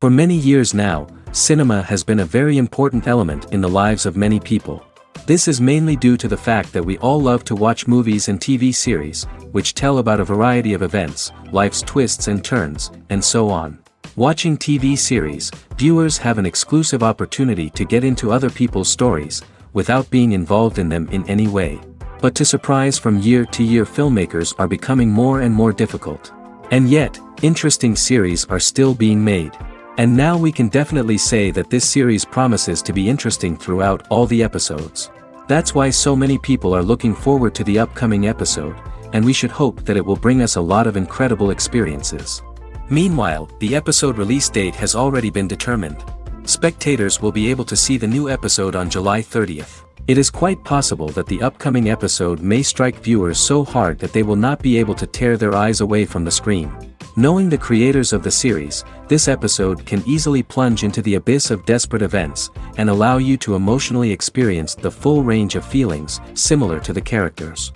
For many years now, cinema has been a very important element in the lives of many people. This is mainly due to the fact that we all love to watch movies and TV series, which tell about a variety of events, life's twists and turns, and so on. Watching TV series, viewers have an exclusive opportunity to get into other people's stories, without being involved in them in any way. But to surprise from year to year, filmmakers are becoming more and more difficult. And yet, interesting series are still being made. And now we can definitely say that this series promises to be interesting throughout all the episodes. That's why so many people are looking forward to the upcoming episode, and we should hope that it will bring us a lot of incredible experiences. Meanwhile, the episode release date has already been determined. Spectators will be able to see the new episode on July 30th. It is quite possible that the upcoming episode may strike viewers so hard that they will not be able to tear their eyes away from the screen. Knowing the creators of the series, this episode can easily plunge into the abyss of desperate events, and allow you to emotionally experience the full range of feelings, similar to the characters.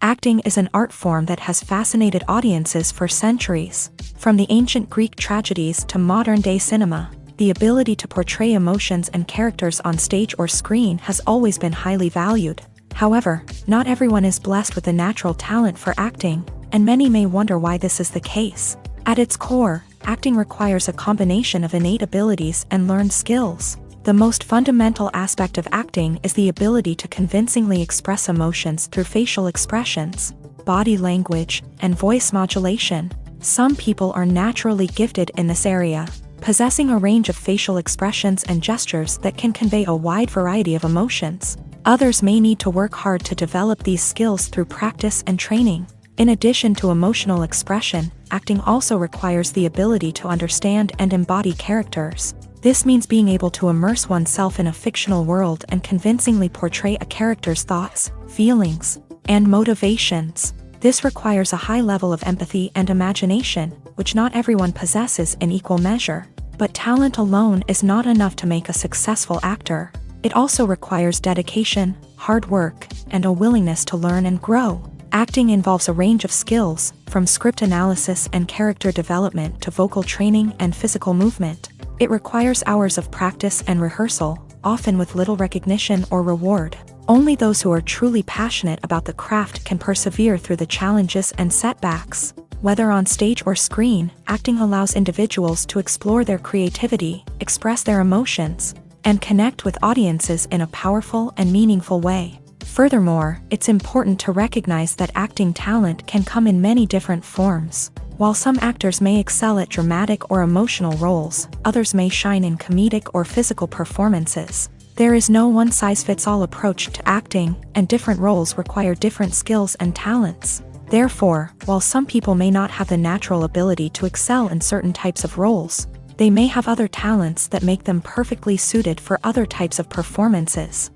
Acting is an art form that has fascinated audiences for centuries. From the ancient Greek tragedies to modern-day cinema, the ability to portray emotions and characters on stage or screen has always been highly valued. However, not everyone is blessed with a natural talent for acting, and many may wonder why this is the case. At its core, acting requires a combination of innate abilities and learned skills. The most fundamental aspect of acting is the ability to convincingly express emotions through facial expressions, body language, and voice modulation. Some people are naturally gifted in this area, possessing a range of facial expressions and gestures that can convey a wide variety of emotions. Others may need to work hard to develop these skills through practice and training. In addition to emotional expression, acting also requires the ability to understand and embody characters. This means being able to immerse oneself in a fictional world and convincingly portray a character's thoughts, feelings, and motivations. This requires a high level of empathy and imagination, which not everyone possesses in equal measure. But talent alone is not enough to make a successful actor. It also requires dedication, hard work, and a willingness to learn and grow. Acting involves a range of skills, from script analysis and character development to vocal training and physical movement. It requires hours of practice and rehearsal, often with little recognition or reward. Only those who are truly passionate about the craft can persevere through the challenges and setbacks. Whether on stage or screen, acting allows individuals to explore their creativity, express their emotions, and connect with audiences in a powerful and meaningful way. Furthermore, it's important to recognize that acting talent can come in many different forms. While some actors may excel at dramatic or emotional roles, others may shine in comedic or physical performances. There is no one-size-fits-all approach to acting, and different roles require different skills and talents. Therefore, while some people may not have the natural ability to excel in certain types of roles, they may have other talents that make them perfectly suited for other types of performances.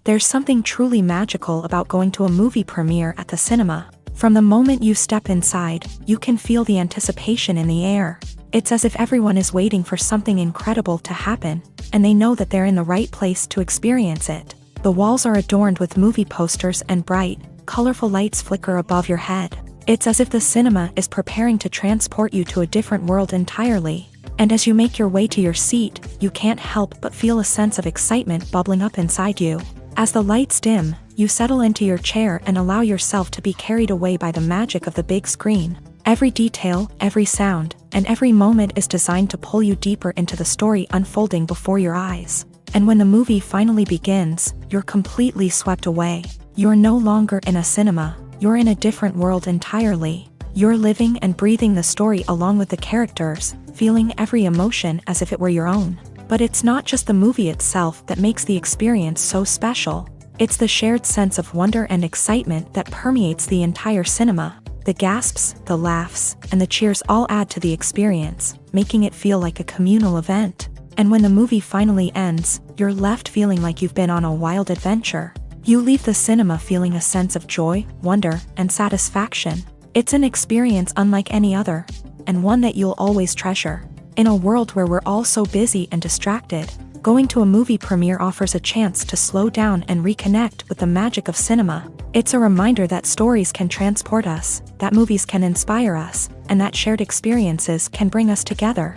There's something truly magical about going to a movie premiere at the cinema. From the moment you step inside, you can feel the anticipation in the air. It's as if everyone is waiting for something incredible to happen, and they know that they're in the right place to experience it. The walls are adorned with movie posters and bright, colorful lights flicker above your head. It's as if the cinema is preparing to transport you to a different world entirely. And as you make your way to your seat, you can't help but feel a sense of excitement bubbling up inside you. As the lights dim, you settle into your chair and allow yourself to be carried away by the magic of the big screen. Every detail, every sound, and every moment is designed to pull you deeper into the story unfolding before your eyes. And when the movie finally begins, you're completely swept away. You're no longer in a cinema, you're in a different world entirely. You're living and breathing the story along with the characters, feeling every emotion as if it were your own. But it's not just the movie itself that makes the experience so special. It's the shared sense of wonder and excitement that permeates the entire cinema. The gasps, the laughs, and the cheers all add to the experience, making it feel like a communal event. And when the movie finally ends, you're left feeling like you've been on a wild adventure. You leave the cinema feeling a sense of joy, wonder, and satisfaction. It's an experience unlike any other, and one that you'll always treasure. In a world where we're all so busy and distracted, Going to a movie premiere offers a chance to slow down and reconnect with the magic of cinema. It's a reminder that stories can transport us, that movies can inspire us, and that shared experiences can bring us together.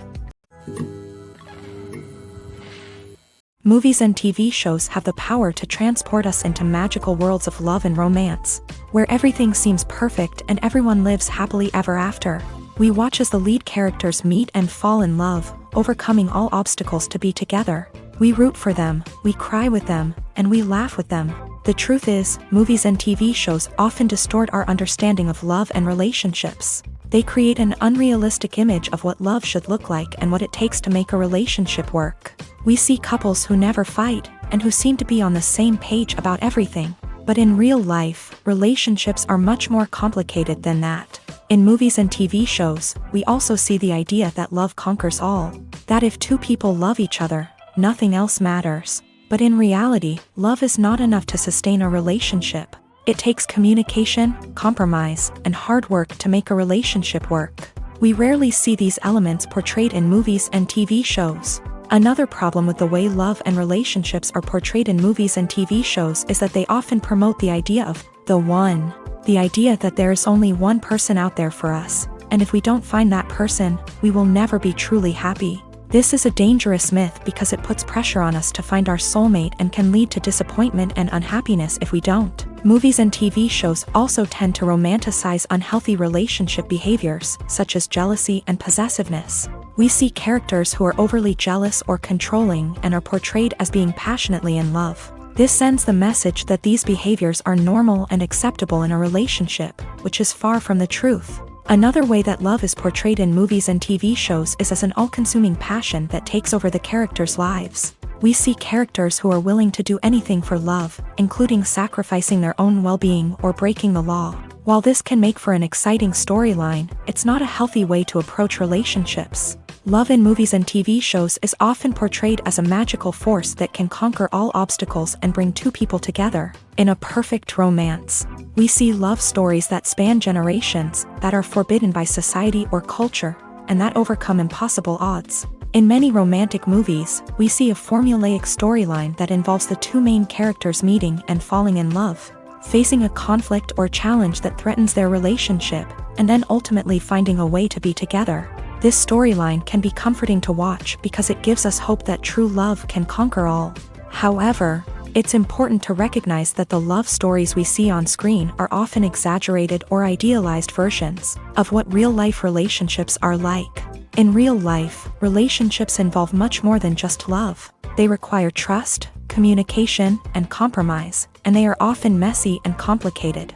Movies and TV shows have the power to transport us into magical worlds of love and romance, where everything seems perfect and everyone lives happily ever after. We watch as the lead characters meet and fall in love, overcoming all obstacles to be together. We root for them, we cry with them, and we laugh with them. The truth is, movies and TV shows often distort our understanding of love and relationships. They create an unrealistic image of what love should look like and what it takes to make a relationship work. We see couples who never fight, and who seem to be on the same page about everything. But in real life, relationships are much more complicated than that. In movies and TV shows, we also see the idea that love conquers all. That if two people love each other, nothing else matters. But in reality, love is not enough to sustain a relationship. It takes communication, compromise, and hard work to make a relationship work. We rarely see these elements portrayed in movies and TV shows. Another problem with the way love and relationships are portrayed in movies and TV shows is that they often promote the idea of the one. The idea that there is only one person out there for us, and if we don't find that person, we will never be truly happy. This is a dangerous myth because it puts pressure on us to find our soulmate and can lead to disappointment and unhappiness if we don't. Movies and TV shows also tend to romanticize unhealthy relationship behaviors, such as jealousy and possessiveness. We see characters who are overly jealous or controlling and are portrayed as being passionately in love. This sends the message that these behaviors are normal and acceptable in a relationship, which is far from the truth. Another way that love is portrayed in movies and TV shows is as an all-consuming passion that takes over the characters' lives. We see characters who are willing to do anything for love, including sacrificing their own well-being or breaking the law. While this can make for an exciting storyline, it's not a healthy way to approach relationships. Love in movies and TV shows is often portrayed as a magical force that can conquer all obstacles and bring two people together. In a perfect romance, we see love stories that span generations, that are forbidden by society or culture, and that overcome impossible odds. In many romantic movies, we see a formulaic storyline that involves the two main characters meeting and falling in love, facing a conflict or challenge that threatens their relationship, and then ultimately finding a way to be together. This storyline can be comforting to watch because it gives us hope that true love can conquer all. However, it's important to recognize that the love stories we see on screen are often exaggerated or idealized versions of what real-life relationships are like. In real life, relationships involve much more than just love. They require trust, communication, and compromise, and they are often messy and complicated.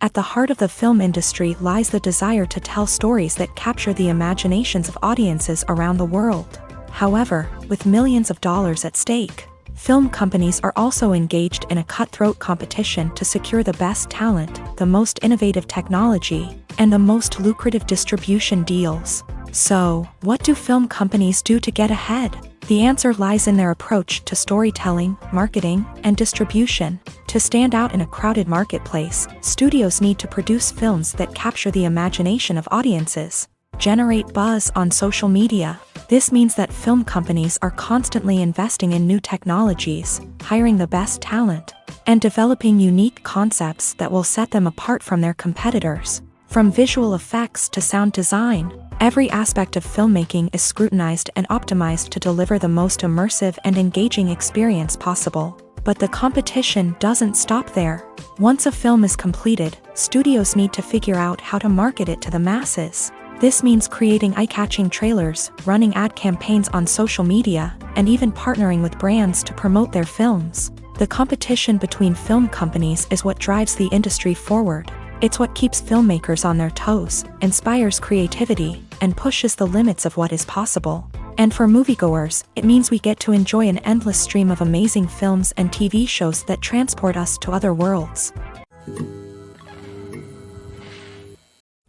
At the heart of the film industry lies the desire to tell stories that capture the imaginations of audiences around the world. However, with millions of dollars at stake, film companies are also engaged in a cutthroat competition to secure the best talent, the most innovative technology, and the most lucrative distribution deals. So, what do film companies do to get ahead? The answer lies in their approach to storytelling, marketing, and distribution. To stand out in a crowded marketplace, studios need to produce films that capture the imagination of audiences, generate buzz on social media. This means that film companies are constantly investing in new technologies, hiring the best talent, and developing unique concepts that will set them apart from their competitors. From visual effects to sound design, every aspect of filmmaking is scrutinized and optimized to deliver the most immersive and engaging experience possible. But the competition doesn't stop there. Once a film is completed, studios need to figure out how to market it to the masses. This means creating eye-catching trailers, running ad campaigns on social media, and even partnering with brands to promote their films. The competition between film companies is what drives the industry forward. It's what keeps filmmakers on their toes, inspires creativity, and pushes the limits of what is possible. And for moviegoers, it means we get to enjoy an endless stream of amazing films and TV shows that transport us to other worlds.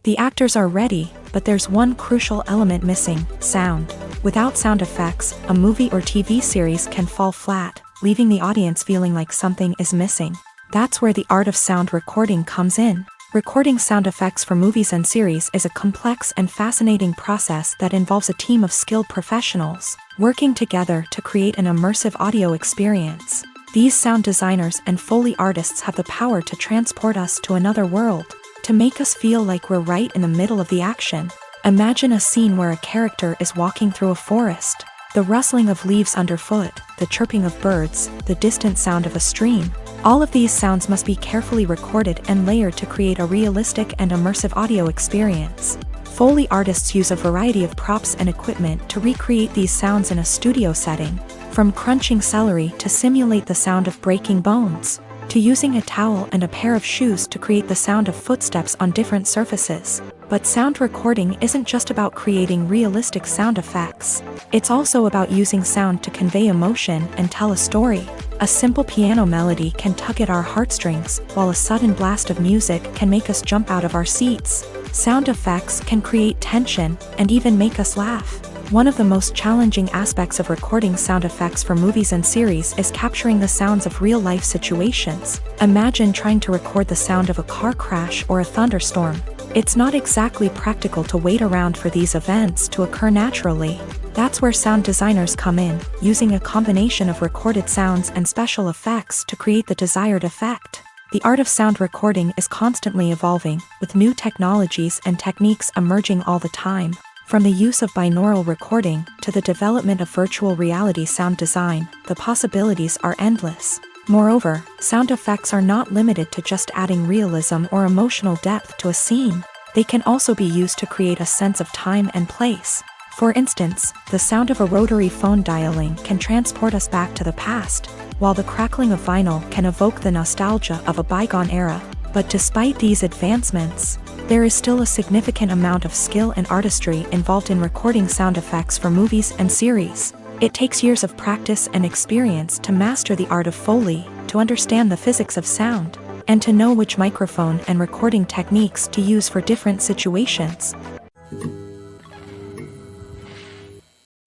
The actors are ready, but there's one crucial element missing: sound. Without sound effects, a movie or TV series can fall flat, leaving the audience feeling like something is missing. That's where the art of sound recording comes in. Recording sound effects for movies and series is a complex and fascinating process that involves a team of skilled professionals working together to create an immersive audio experience. These sound designers and Foley artists have the power to transport us to another world, to make us feel like we're right in the middle of the action. Imagine a scene where a character is walking through a forest. The rustling of leaves underfoot, the chirping of birds, the distant sound of a stream. All of these sounds must be carefully recorded and layered to create a realistic and immersive audio experience. Foley artists use a variety of props and equipment to recreate these sounds in a studio setting, from crunching celery to simulate the sound of breaking bones, to using a towel and a pair of shoes to create the sound of footsteps on different surfaces. But sound recording isn't just about creating realistic sound effects. It's also about using sound to convey emotion and tell a story. A simple piano melody can tug at our heartstrings, while a sudden blast of music can make us jump out of our seats. Sound effects can create tension and even make us laugh. One of the most challenging aspects of recording sound effects for movies and series is capturing the sounds of real-life situations. Imagine trying to record the sound of a car crash or a thunderstorm. It's not exactly practical to wait around for these events to occur naturally. That's where sound designers come in, using a combination of recorded sounds and special effects to create the desired effect. The art of sound recording is constantly evolving, with new technologies and techniques emerging all the time. From the use of binaural recording to the development of virtual reality sound design, the possibilities are endless. Moreover, sound effects are not limited to just adding realism or emotional depth to a scene. They can also be used to create a sense of time and place. For instance, the sound of a rotary phone dialing can transport us back to the past, while the crackling of vinyl can evoke the nostalgia of a bygone era. But despite these advancements, there is still a significant amount of skill and artistry involved in recording sound effects for movies and series. It takes years of practice and experience to master the art of Foley, to understand the physics of sound, and to know which microphone and recording techniques to use for different situations.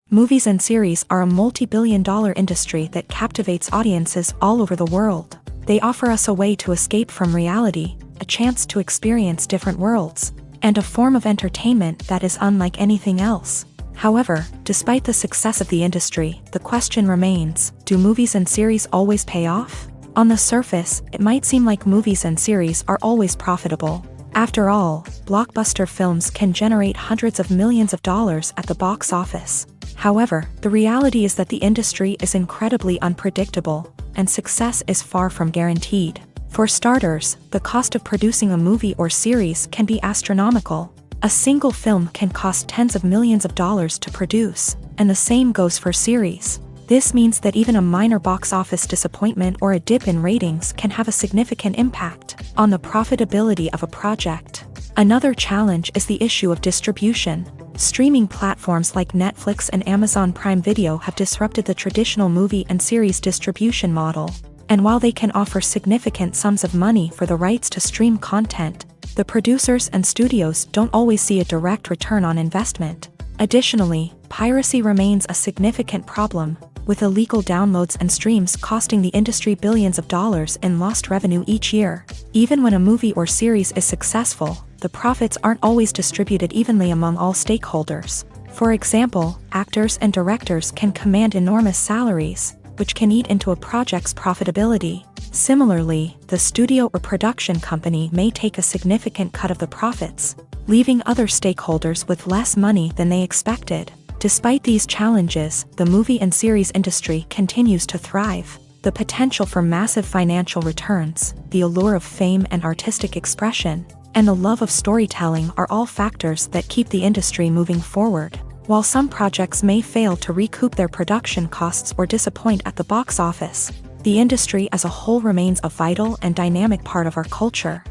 Movies and series are a multi-billion-dollar industry that captivates audiences all over the world. They offer us a way to escape from reality, a chance to experience different worlds, and a form of entertainment that is unlike anything else. However, despite the success of the industry, the question remains, do movies and series always pay off? On the surface, it might seem like movies and series are always profitable. After all, blockbuster films can generate hundreds of millions of dollars at the box office. However, the reality is that the industry is incredibly unpredictable, and success is far from guaranteed. For starters, the cost of producing a movie or series can be astronomical. A single film can cost tens of millions of dollars to produce, and the same goes for series. This means that even a minor box office disappointment or a dip in ratings can have a significant impact on the profitability of a project. Another challenge is the issue of distribution. Streaming platforms like Netflix and Amazon Prime Video have disrupted the traditional movie and series distribution model. And while they can offer significant sums of money for the rights to stream content, the producers and studios don't always see a direct return on investment. Additionally, piracy remains a significant problem, with illegal downloads and streams costing the industry billions of dollars in lost revenue each year. Even when a movie or series is successful, the profits aren't always distributed evenly among all stakeholders. For example, actors and directors can command enormous salaries, which can eat into a project's profitability. Similarly, the studio or production company may take a significant cut of the profits, leaving other stakeholders with less money than they expected. Despite these challenges, the movie and series industry continues to thrive. The potential for massive financial returns, the allure of fame and artistic expression, and the love of storytelling are all factors that keep the industry moving forward. While some projects may fail to recoup their production costs or disappoint at the box office, the industry as a whole remains a vital and dynamic part of our culture.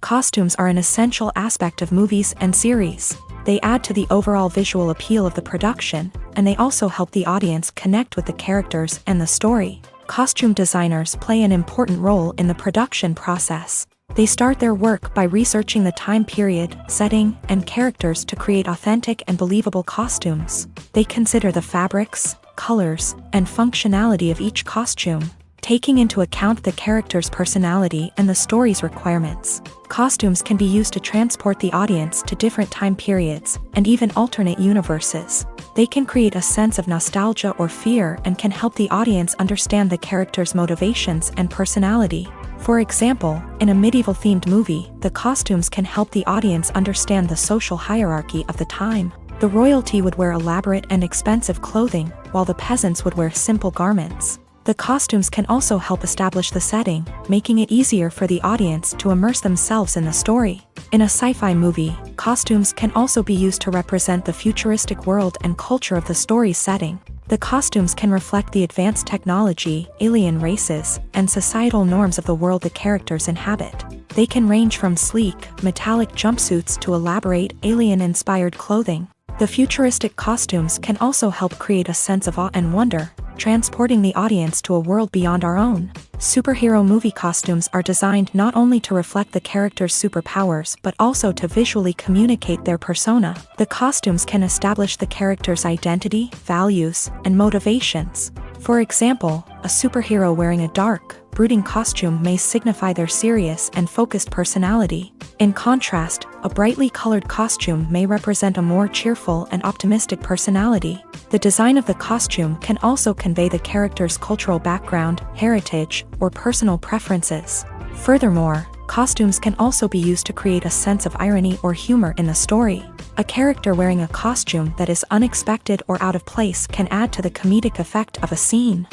Costumes are an essential aspect of movies and series. They add to the overall visual appeal of the production, and they also help the audience connect with the characters and the story. Costume designers play an important role in the production process. They start their work by researching the time period, setting, and characters to create authentic and believable costumes. They consider the fabrics, colors, and functionality of each costume, taking into account the character's personality and the story's requirements. Costumes can be used to transport the audience to different time periods, and even alternate universes. They can create a sense of nostalgia or fear and can help the audience understand the character's motivations and personality. For example, in a medieval-themed movie, the costumes can help the audience understand the social hierarchy of the time. The royalty would wear elaborate and expensive clothing, while the peasants would wear simple garments. The costumes can also help establish the setting, making it easier for the audience to immerse themselves in the story. In a sci-fi movie, costumes can also be used to represent the futuristic world and culture of the story's setting. The costumes can reflect the advanced technology, alien races, and societal norms of the world the characters inhabit. They can range from sleek, metallic jumpsuits to elaborate, alien-inspired clothing. The futuristic costumes can also help create a sense of awe and wonder, transporting the audience to a world beyond our own. Superhero movie costumes are designed not only to reflect the character's superpowers but also to visually communicate their persona. The costumes can establish the character's identity, values, and motivations. For example, a superhero wearing a dark, brooding costume may signify their serious and focused personality. In contrast, a brightly colored costume may represent a more cheerful and optimistic personality. The design of the costume can also convey the character's cultural background, heritage, or personal preferences. Furthermore, costumes can also be used to create a sense of irony or humor in the story. A character wearing a costume that is unexpected or out of place can add to the comedic effect of a scene.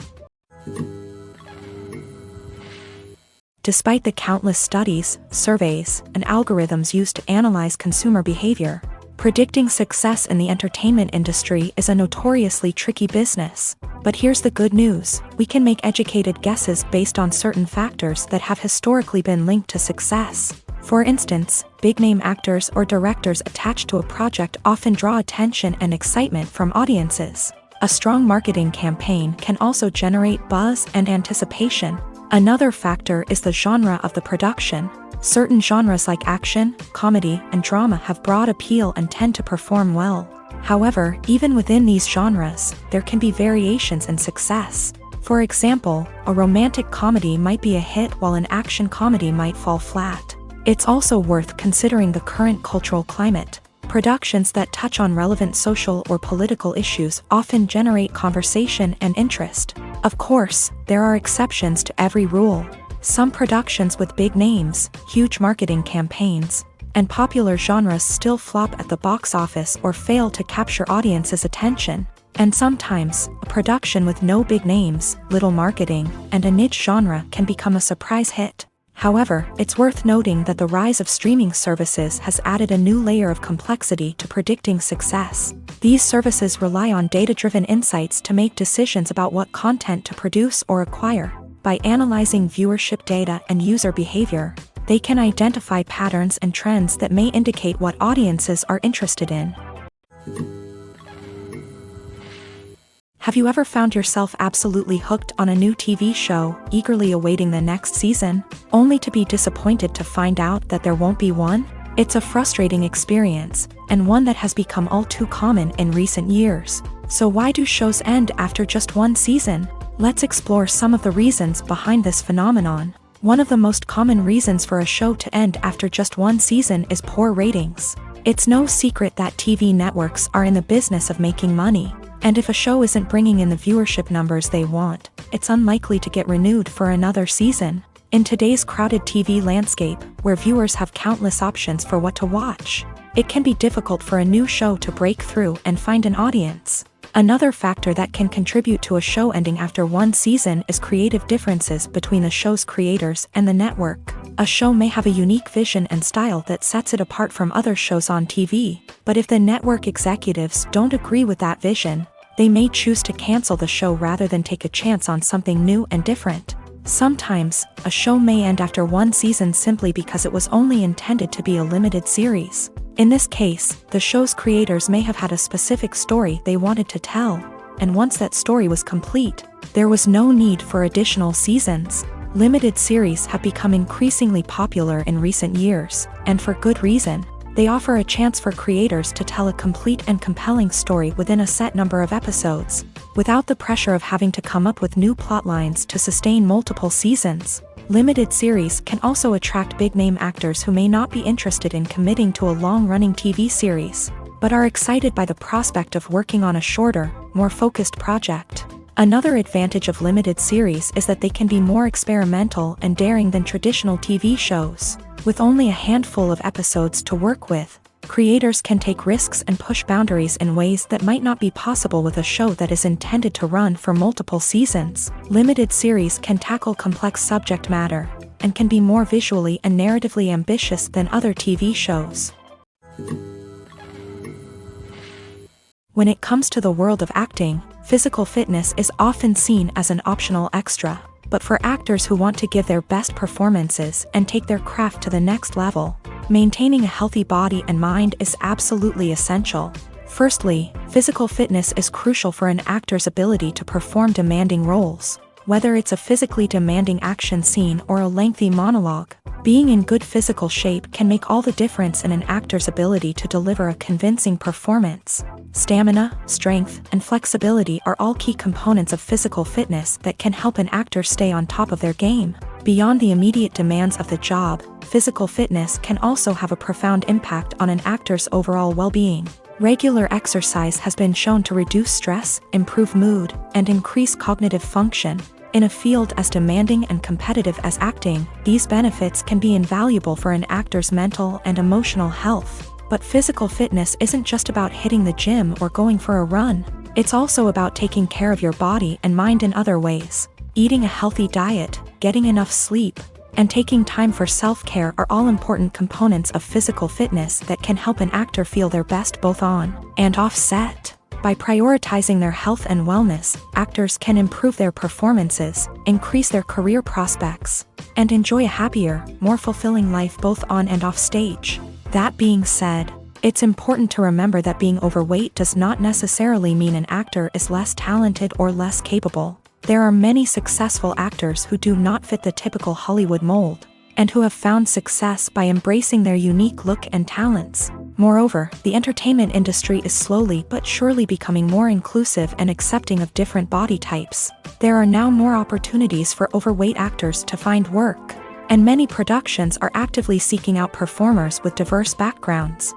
Despite the countless studies, surveys, and algorithms used to analyze consumer behavior, predicting success in the entertainment industry is a notoriously tricky business. But here's the good news: we can make educated guesses based on certain factors that have historically been linked to success. For instance, big-name actors or directors attached to a project often draw attention and excitement from audiences. A strong marketing campaign can also generate buzz and anticipation. Another factor is the genre of the production. Certain genres like action, comedy, and drama have broad appeal and tend to perform well. However, even within these genres, there can be variations in success. For example, a romantic comedy might be a hit while an action comedy might fall flat. It's also worth considering the current cultural climate. Productions that touch on relevant social or political issues often generate conversation and interest. Of course, there are exceptions to every rule. Some productions with big names, huge marketing campaigns, and popular genres still flop at the box office or fail to capture audiences' attention. And sometimes, a production with no big names, little marketing, and a niche genre can become a surprise hit. However, it's worth noting that the rise of streaming services has added a new layer of complexity to predicting success. These services rely on data-driven insights to make decisions about what content to produce or acquire. By analyzing viewership data and user behavior, they can identify patterns and trends that may indicate what audiences are interested in. Have you ever found yourself absolutely hooked on a new TV show, eagerly awaiting the next season, only to be disappointed to find out that there won't be one? It's a frustrating experience, and one that has become all too common in recent years. So why do shows end after just one season? Let's explore some of the reasons behind this phenomenon. One of the most common reasons for a show to end after just one season is poor ratings. It's no secret that TV networks are in the business of making money. And if a show isn't bringing in the viewership numbers they want, it's unlikely to get renewed for another season. In today's crowded TV landscape, where viewers have countless options for what to watch, it can be difficult for a new show to break through and find an audience. Another factor that can contribute to a show ending after one season is creative differences between the show's creators and the network. A show may have a unique vision and style that sets it apart from other shows on TV, but if the network executives don't agree with that vision, they may choose to cancel the show rather than take a chance on something new and different. Sometimes, a show may end after one season simply because it was only intended to be a limited series. In this case, the show's creators may have had a specific story they wanted to tell, and once that story was complete, there was no need for additional seasons. Limited series have become increasingly popular in recent years, and for good reason. They offer a chance for creators to tell a complete and compelling story within a set number of episodes. without the pressure of having to come up with new plotlines to sustain multiple seasons. Limited series can also attract big-name actors who may not be interested in committing to a long-running TV series, but are excited by the prospect of working on a shorter, more focused project. Another advantage of limited series is that they can be more experimental and daring than traditional TV shows. With only a handful of episodes to work with, creators can take risks and push boundaries in ways that might not be possible with a show that is intended to run for multiple seasons. Limited series can tackle complex subject matter, and can be more visually and narratively ambitious than other TV shows. When it comes to the world of acting, physical fitness is often seen as an optional extra. But for actors who want to give their best performances and take their craft to the next level, maintaining a healthy body and mind is absolutely essential. Firstly, physical fitness is crucial for an actor's ability to perform demanding roles. Whether it's a physically demanding action scene or a lengthy monologue, being in good physical shape can make all the difference in an actor's ability to deliver a convincing performance. Stamina, strength, and flexibility are all key components of physical fitness that can help an actor stay on top of their game. Beyond the immediate demands of the job, physical fitness can also have a profound impact on an actor's overall well-being. Regular exercise has been shown to reduce stress, improve mood, and increase cognitive function. In a field as demanding and competitive as acting, these benefits can be invaluable for an actor's mental and emotional health. But physical fitness isn't just about hitting the gym or going for a run. It's also about taking care of your body and mind in other ways. Eating a healthy diet, getting enough sleep, and taking time for self-care are all important components of physical fitness that can help an actor feel their best both on and off set. By prioritizing their health and wellness, actors can improve their performances, increase their career prospects, and enjoy a happier, more fulfilling life both on and off stage. That being said, it's important to remember that being overweight does not necessarily mean an actor is less talented or less capable. There are many successful actors who do not fit the typical Hollywood mold, and who have found success by embracing their unique look and talents. Moreover, the entertainment industry is slowly but surely becoming more inclusive and accepting of different body types. There are now more opportunities for overweight actors to find work, and many productions are actively seeking out performers with diverse backgrounds.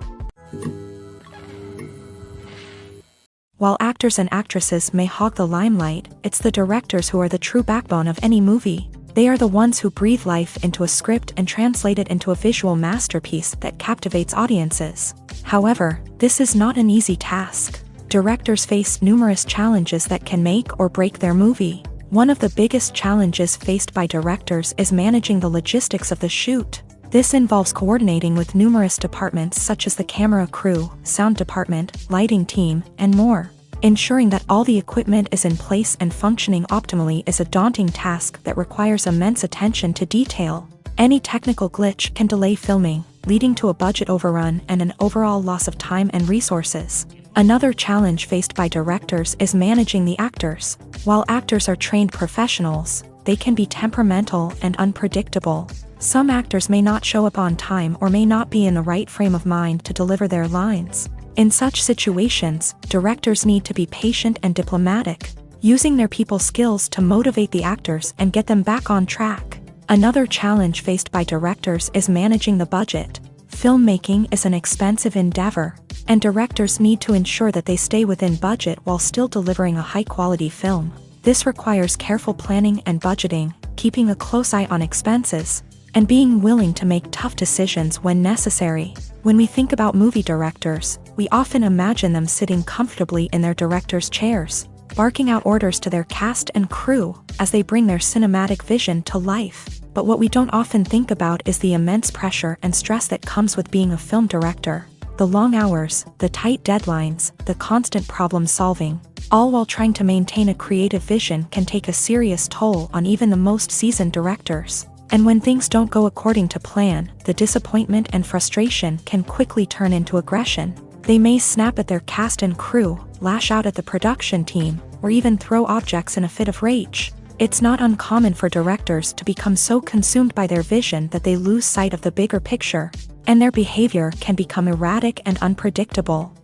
While actors and actresses may hog the limelight, it's the directors who are the true backbone of any movie. They are the ones who breathe life into a script and translate it into a visual masterpiece that captivates audiences. However, this is not an easy task. Directors face numerous challenges that can make or break their movie. One of the biggest challenges faced by directors is managing the logistics of the shoot. This involves coordinating with numerous departments such as the camera crew, sound department, lighting team, and more. Ensuring that all the equipment is in place and functioning optimally is a daunting task that requires immense attention to detail. Any technical glitch can delay filming, leading to a budget overrun and an overall loss of time and resources. Another challenge faced by directors is managing the actors. While actors are trained professionals, they can be temperamental and unpredictable. Some actors may not show up on time or may not be in the right frame of mind to deliver their lines. In such situations, directors need to be patient and diplomatic, using their people skills to motivate the actors and get them back on track. Another challenge faced by directors is managing the budget. Filmmaking is an expensive endeavor, and directors need to ensure that they stay within budget while still delivering a high-quality film. This requires careful planning and budgeting, keeping a close eye on expenses, and being willing to make tough decisions when necessary. When we think about movie directors, we often imagine them sitting comfortably in their director's chairs, barking out orders to their cast and crew as they bring their cinematic vision to life. But what we don't often think about is the immense pressure and stress that comes with being a film director. The long hours, the tight deadlines, the constant problem solving, all while trying to maintain a creative vision can take a serious toll on even the most seasoned directors. And when things don't go according to plan, the disappointment and frustration can quickly turn into aggression. They may snap at their cast and crew, lash out at the production team, or even throw objects in a fit of rage. It's not uncommon for directors to become so consumed by their vision that they lose sight of the bigger picture, and their behavior can become erratic and unpredictable.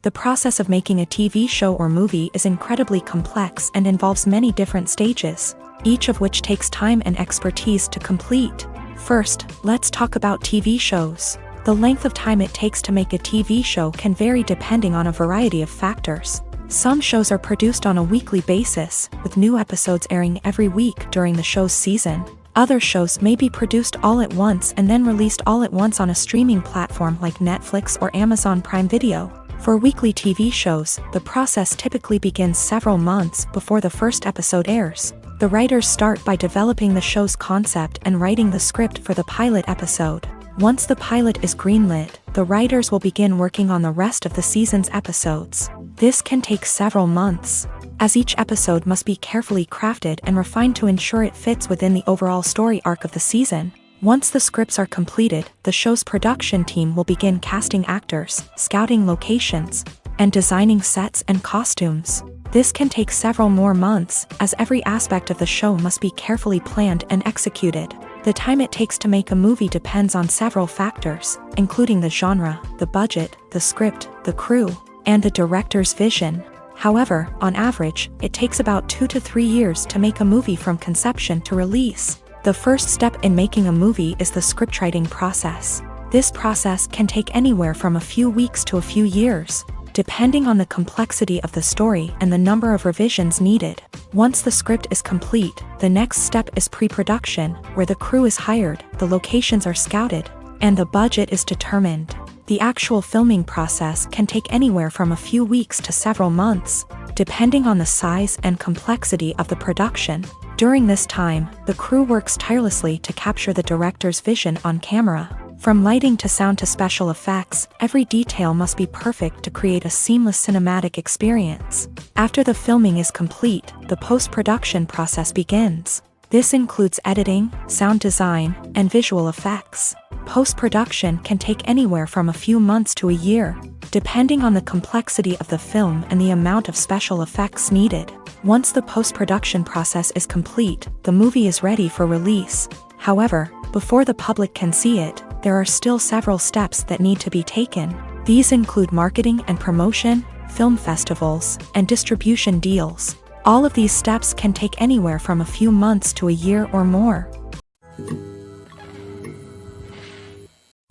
The process of making a TV show or movie is incredibly complex and involves many different stages, each of which takes time and expertise to complete. First, let's talk about TV shows. The length of time it takes to make a TV show can vary depending on a variety of factors. Some shows are produced on a weekly basis, with new episodes airing every week during the show's season. Other shows may be produced all at once and then released all at once on a streaming platform like Netflix or Amazon Prime Video. For weekly TV shows, the process typically begins several months before the first episode airs. The writers start by developing the show's concept and writing the script for the pilot episode. Once the pilot is greenlit, the writers will begin working on the rest of the season's episodes. This can take several months, as each episode must be carefully crafted and refined to ensure it fits within the overall story arc of the season. Once the scripts are completed, the show's production team will begin casting actors, scouting locations, and designing sets and costumes. This can take several more months, as every aspect of the show must be carefully planned and executed. The time it takes to make a movie depends on several factors, including the genre, the budget, the script, the crew, and the director's vision. However, on average, it takes about 2 to 3 years to make a movie from conception to release. The first step in making a movie is the scriptwriting process. This process can take anywhere from a few weeks to a few years, depending on the complexity of the story and the number of revisions needed. Once the script is complete, the next step is pre-production, where the crew is hired, the locations are scouted, and the budget is determined. The actual filming process can take anywhere from a few weeks to several months, depending on the size and complexity of the production. During this time, the crew works tirelessly to capture the director's vision on camera. From lighting to sound to special effects, every detail must be perfect to create a seamless cinematic experience. After the filming is complete, the post-production process begins. This includes editing, sound design, and visual effects. Post-production can take anywhere from a few months to a year, depending on the complexity of the film and the amount of special effects needed. Once the post-production process is complete, the movie is ready for release. However, before the public can see it, there are still several steps that need to be taken. These include marketing and promotion, film festivals, and distribution deals. All of these steps can take anywhere from a few months to a year or more.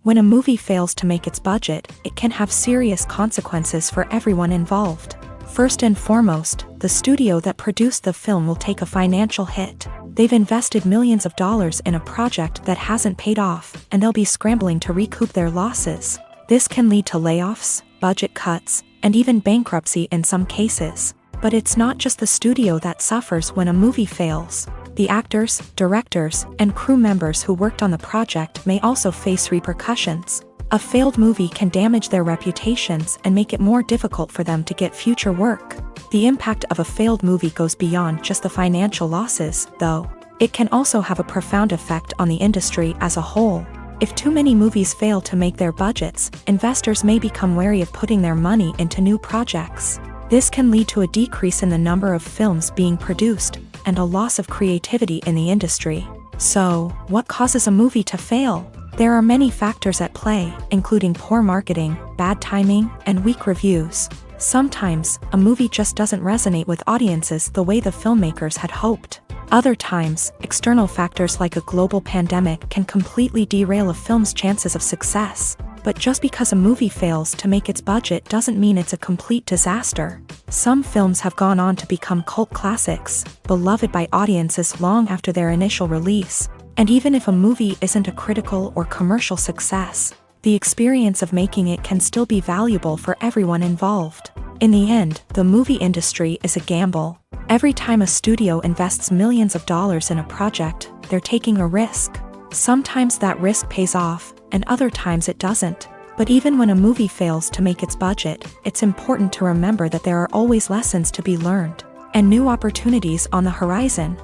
When a movie fails to make its budget, it can have serious consequences for everyone involved. First and foremost, the studio that produced the film will take a financial hit. They've invested millions of dollars in a project that hasn't paid off, and they'll be scrambling to recoup their losses. This can lead to layoffs, budget cuts, and even bankruptcy in some cases. But it's not just the studio that suffers when a movie fails. The actors, directors, and crew members who worked on the project may also face repercussions. A failed movie can damage their reputations and make it more difficult for them to get future work. The impact of a failed movie goes beyond just the financial losses, though. It can also have a profound effect on the industry as a whole. If too many movies fail to make their budgets, investors may become wary of putting their money into new projects. This can lead to a decrease in the number of films being produced, and a loss of creativity in the industry. So, what causes a movie to fail? There are many factors at play, including poor marketing, bad timing, and weak reviews. Sometimes, a movie just doesn't resonate with audiences the way the filmmakers had hoped. Other times, external factors like a global pandemic can completely derail a film's chances of success. But just because a movie fails to make its budget doesn't mean it's a complete disaster. Some films have gone on to become cult classics, beloved by audiences long after their initial release. And even if a movie isn't a critical or commercial success, the experience of making it can still be valuable for everyone involved. In the end, the movie industry is a gamble. Every time a studio invests millions of dollars in a project, they're taking a risk. Sometimes that risk pays off, and other times it doesn't. But even when a movie fails to make its budget, it's important to remember that there are always lessons to be learned, and new opportunities on the horizon.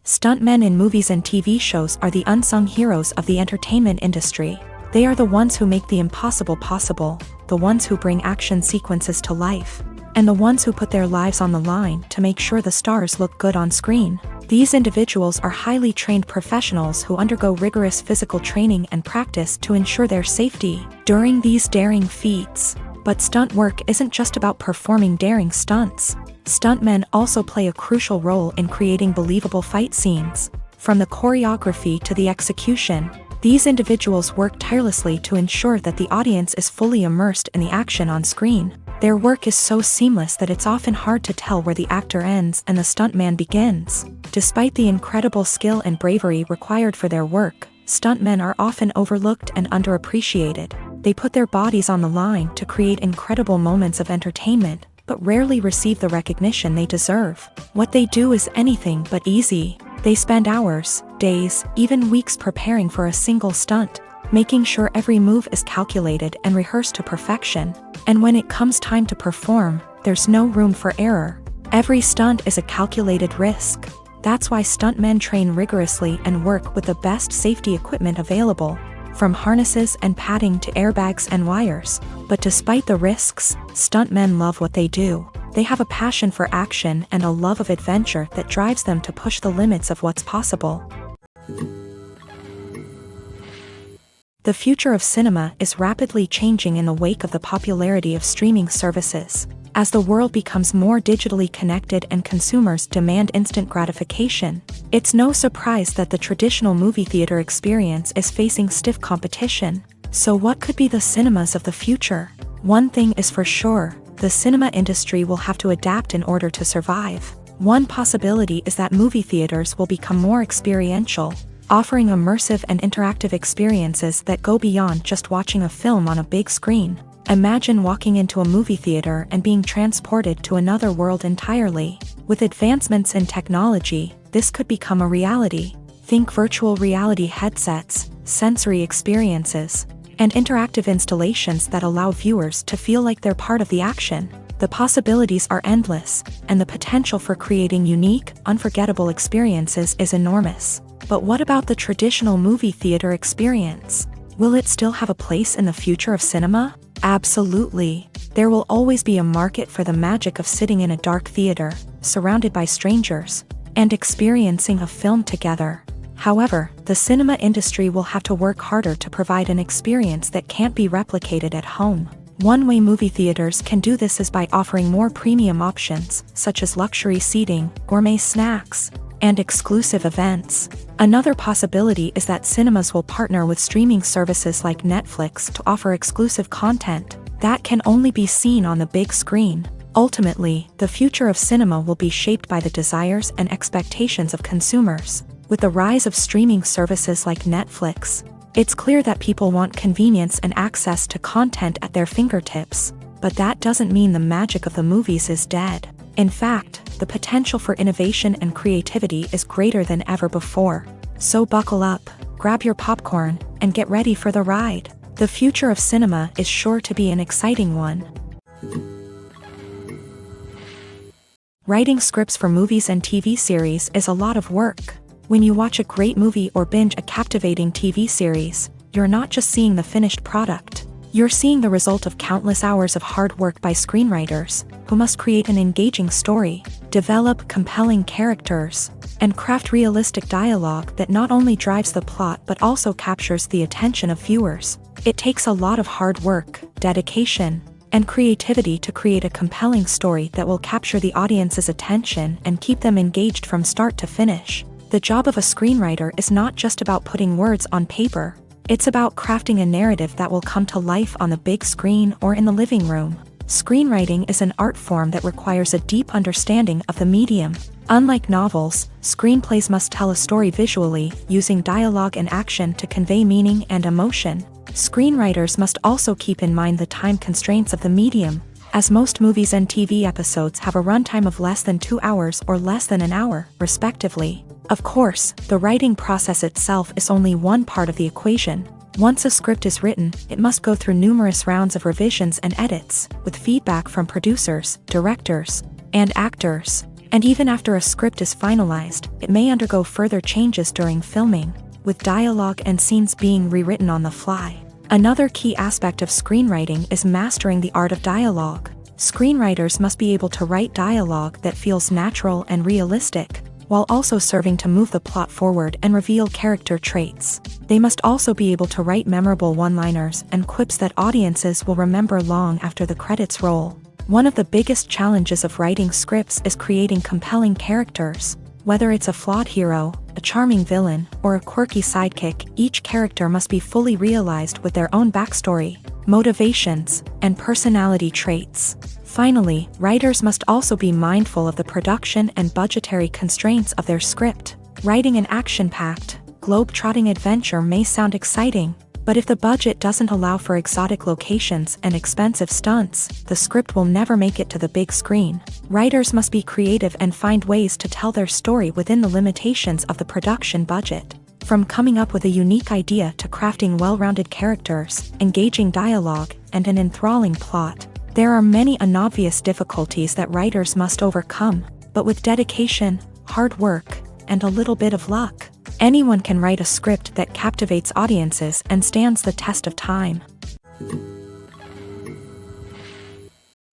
Stuntmen in movies and TV shows are the unsung heroes of the entertainment industry. They are the ones who make the impossible possible, the ones who bring action sequences to life, and the ones who put their lives on the line to make sure the stars look good on screen. These individuals are highly trained professionals who undergo rigorous physical training and practice to ensure their safety during these daring feats. But stunt work isn't just about performing daring stunts. Stuntmen also play a crucial role in creating believable fight scenes. From the choreography to the execution, these individuals work tirelessly to ensure that the audience is fully immersed in the action on screen. Their work is so seamless that it's often hard to tell where the actor ends and the stuntman begins. Despite the incredible skill and bravery required for their work, stuntmen are often overlooked and underappreciated. They put their bodies on the line to create incredible moments of entertainment, but rarely receive the recognition they deserve. What they do is anything but easy. They spend hours, days, even weeks preparing for a single stunt, making sure every move is calculated and rehearsed to perfection. And when it comes time to perform, there's no room for error. Every stunt is a calculated risk. That's why stuntmen train rigorously and work with the best safety equipment available, from harnesses and padding to airbags and wires. But despite the risks, stuntmen love what they do. They have a passion for action and a love of adventure that drives them to push the limits of what's possible. The future of cinema is rapidly changing in the wake of the popularity of streaming services. As the world becomes more digitally connected and consumers demand instant gratification, it's no surprise that the traditional movie theater experience is facing stiff competition. So what could be the cinemas of the future? One thing is for sure, the cinema industry will have to adapt in order to survive. One possibility is that movie theaters will become more experiential, offering immersive and interactive experiences that go beyond just watching a film on a big screen. Imagine walking into a movie theater and being transported to another world entirely. With advancements in technology, this could become a reality. Think virtual reality headsets, sensory experiences, and interactive installations that allow viewers to feel like they're part of the action. The possibilities are endless, and the potential for creating unique, unforgettable experiences is enormous. But what about the traditional movie theater experience? Will it still have a place in the future of cinema? Absolutely. There will always be a market for the magic of sitting in a dark theater, surrounded by strangers, and experiencing a film together. However, the cinema industry will have to work harder to provide an experience that can't be replicated at home. One way movie theaters can do this is by offering more premium options, such as luxury seating, gourmet snacks, and exclusive events. Another possibility is that cinemas will partner with streaming services like Netflix to offer exclusive content that can only be seen on the big screen. Ultimately, the future of cinema will be shaped by the desires and expectations of consumers. With the rise of streaming services like Netflix, it's clear that people want convenience and access to content at their fingertips. But that doesn't mean the magic of the movies is dead. In fact, the potential for innovation and creativity is greater than ever before. So buckle up, grab your popcorn, and get ready for the ride. The future of cinema is sure to be an exciting one. Writing scripts for movies and TV series is a lot of work. When you watch a great movie or binge a captivating TV series, you're not just seeing the finished product. You're seeing the result of countless hours of hard work by screenwriters, who must create an engaging story, develop compelling characters, and craft realistic dialogue that not only drives the plot but also captures the attention of viewers. It takes a lot of hard work, dedication, and creativity to create a compelling story that will capture the audience's attention and keep them engaged from start to finish. The job of a screenwriter is not just about putting words on paper. It's about crafting a narrative that will come to life on the big screen or in the living room. Screenwriting is an art form that requires a deep understanding of the medium. Unlike novels, screenplays must tell a story visually, using dialogue and action to convey meaning and emotion. Screenwriters must also keep in mind the time constraints of the medium, as most movies and TV episodes have a runtime of less than 2 hours or less than an hour, respectively. Of course, the writing process itself is only one part of the equation. Once a script is written, it must go through numerous rounds of revisions and edits, with feedback from producers, directors, and actors. And even after a script is finalized, it may undergo further changes during filming, with dialogue and scenes being rewritten on the fly. Another key aspect of screenwriting is mastering the art of dialogue. Screenwriters must be able to write dialogue that feels natural and realistic. while also serving to move the plot forward and reveal character traits. They must also be able to write memorable one-liners and quips that audiences will remember long after the credits roll. One of the biggest challenges of writing scripts is creating compelling characters. Whether it's a flawed hero, a charming villain, or a quirky sidekick, each character must be fully realized with their own backstory, motivations, and personality traits. Finally, writers must also be mindful of the production and budgetary constraints of their script. Writing an action-packed, globe-trotting adventure may sound exciting, but if the budget doesn't allow for exotic locations and expensive stunts, the script will never make it to the big screen. Writers must be creative and find ways to tell their story within the limitations of the production budget. From coming up with a unique idea to crafting well-rounded characters, engaging dialogue, and an enthralling plot, there are many unobvious difficulties that writers must overcome, but with dedication, hard work, and a little bit of luck, anyone can write a script that captivates audiences and stands the test of time.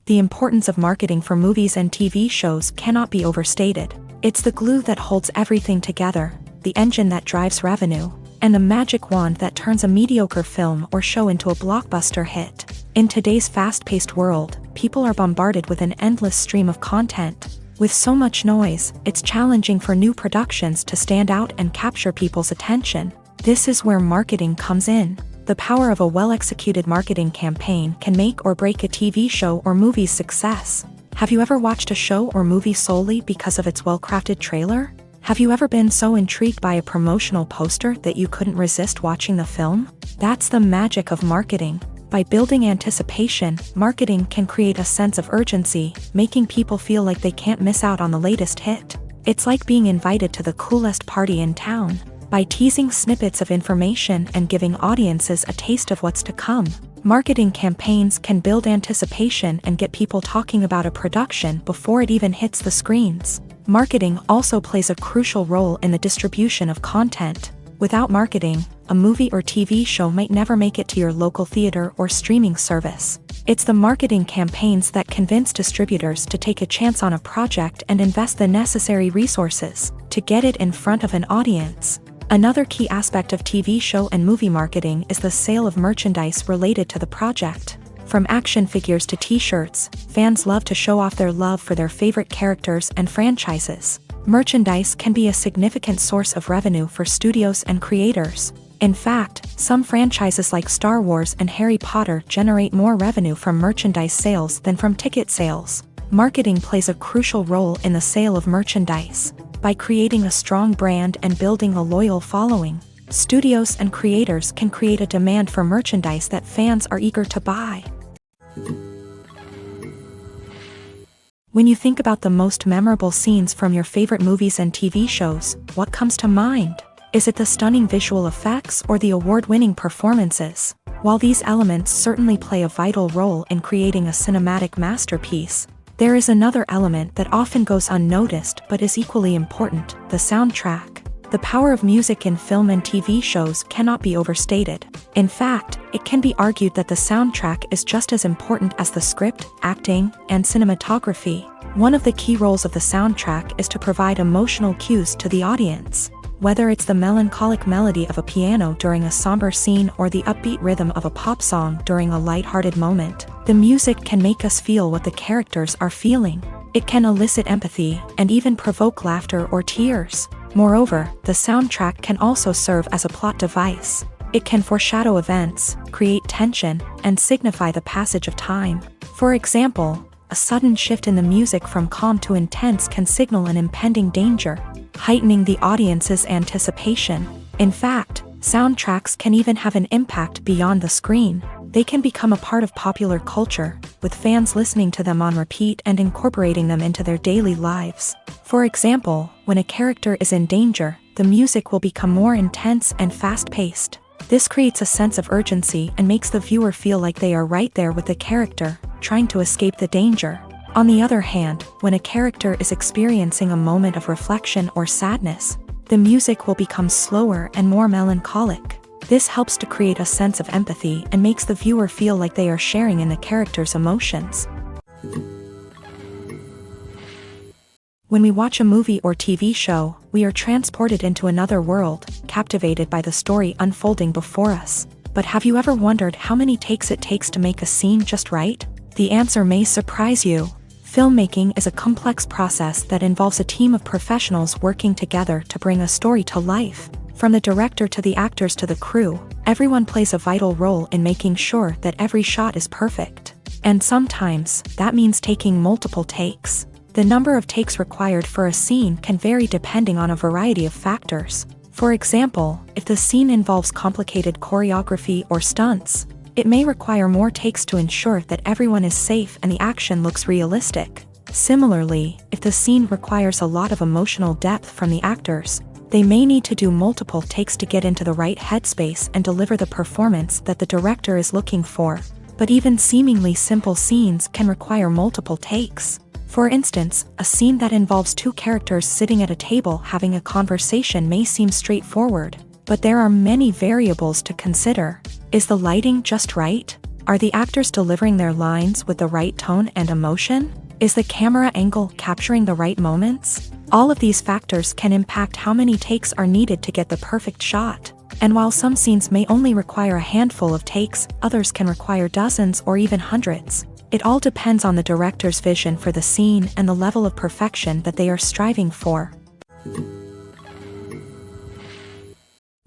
The importance of marketing for movies and TV shows cannot be overstated. It's the glue that holds everything together, the engine that drives revenue, and the magic wand that turns a mediocre film or show into a blockbuster hit. In today's fast-paced world, people are bombarded with an endless stream of content. With so much noise, it's challenging for new productions to stand out and capture people's attention. This is where marketing comes in. The power of a well-executed marketing campaign can make or break a TV show or movie's success. Have you ever watched a show or movie solely because of its well-crafted trailer? Have you ever been so intrigued by a promotional poster that you couldn't resist watching the film? That's the magic of marketing. By building anticipation, marketing can create a sense of urgency, making people feel like they can't miss out on the latest hit. It's like being invited to the coolest party in town. By teasing snippets of information and giving audiences a taste of what's to come, marketing campaigns can build anticipation and get people talking about a production before it even hits the screens. Marketing also plays a crucial role in the distribution of content. Without marketing, a movie or TV show might never make it to your local theater or streaming service. It's the marketing campaigns that convince distributors to take a chance on a project and invest the necessary resources to get it in front of an audience. Another key aspect of TV show and movie marketing is the sale of merchandise related to the project. From action figures to t-shirts, fans love to show off their love for their favorite characters and franchises. Merchandise can be a significant source of revenue for studios and creators. In fact, some franchises like Star Wars and Harry Potter generate more revenue from merchandise sales than from ticket sales. Marketing plays a crucial role in the sale of merchandise. By creating a strong brand and building a loyal following, studios and creators can create a demand for merchandise that fans are eager to buy. When you think about the most memorable scenes from your favorite movies and TV shows, what comes to mind? Is it the stunning visual effects or the award-winning performances? While these elements certainly play a vital role in creating a cinematic masterpiece, there is another element that often goes unnoticed but is equally important: the soundtrack. The power of music in film and TV shows cannot be overstated. In fact, it can be argued that the soundtrack is just as important as the script, acting, and cinematography. One of the key roles of the soundtrack is to provide emotional cues to the audience. Whether it's the melancholic melody of a piano during a somber scene or the upbeat rhythm of a pop song during a lighthearted moment, the music can make us feel what the characters are feeling. It can elicit empathy and even provoke laughter or tears. Moreover, the soundtrack can also serve as a plot device. It can foreshadow events, create tension, and signify the passage of time. For example, a sudden shift in the music from calm to intense can signal an impending danger, heightening the audience's anticipation. In fact, soundtracks can even have an impact beyond the screen. They can become a part of popular culture, with fans listening to them on repeat and incorporating them into their daily lives. For example, when a character is in danger, the music will become more intense and fast-paced. This creates a sense of urgency and makes the viewer feel like they are right there with the character, trying to escape the danger. On the other hand, when a character is experiencing a moment of reflection or sadness, the music will become slower and more melancholic. This helps to create a sense of empathy and makes the viewer feel like they are sharing in the character's emotions. When we watch a movie or TV show, we are transported into another world, captivated by the story unfolding before us. But have you ever wondered how many takes it takes to make a scene just right? The answer may surprise you. Filmmaking is a complex process that involves a team of professionals working together to bring a story to life. From the director to the actors to the crew, everyone plays a vital role in making sure that every shot is perfect. And sometimes, that means taking multiple takes. The number of takes required for a scene can vary depending on a variety of factors. For example, if the scene involves complicated choreography or stunts, it may require more takes to ensure that everyone is safe and the action looks realistic. Similarly, if the scene requires a lot of emotional depth from the actors, they may need to do multiple takes to get into the right headspace and deliver the performance that the director is looking for. But even seemingly simple scenes can require multiple takes. For instance, a scene that involves two characters sitting at a table having a conversation may seem straightforward, but there are many variables to consider. Is the lighting just right? Are the actors delivering their lines with the right tone and emotion? Is the camera angle capturing the right moments? All of these factors can impact how many takes are needed to get the perfect shot. And while some scenes may only require a handful of takes, others can require dozens or even hundreds. It all depends on the director's vision for the scene and the level of perfection that they are striving for.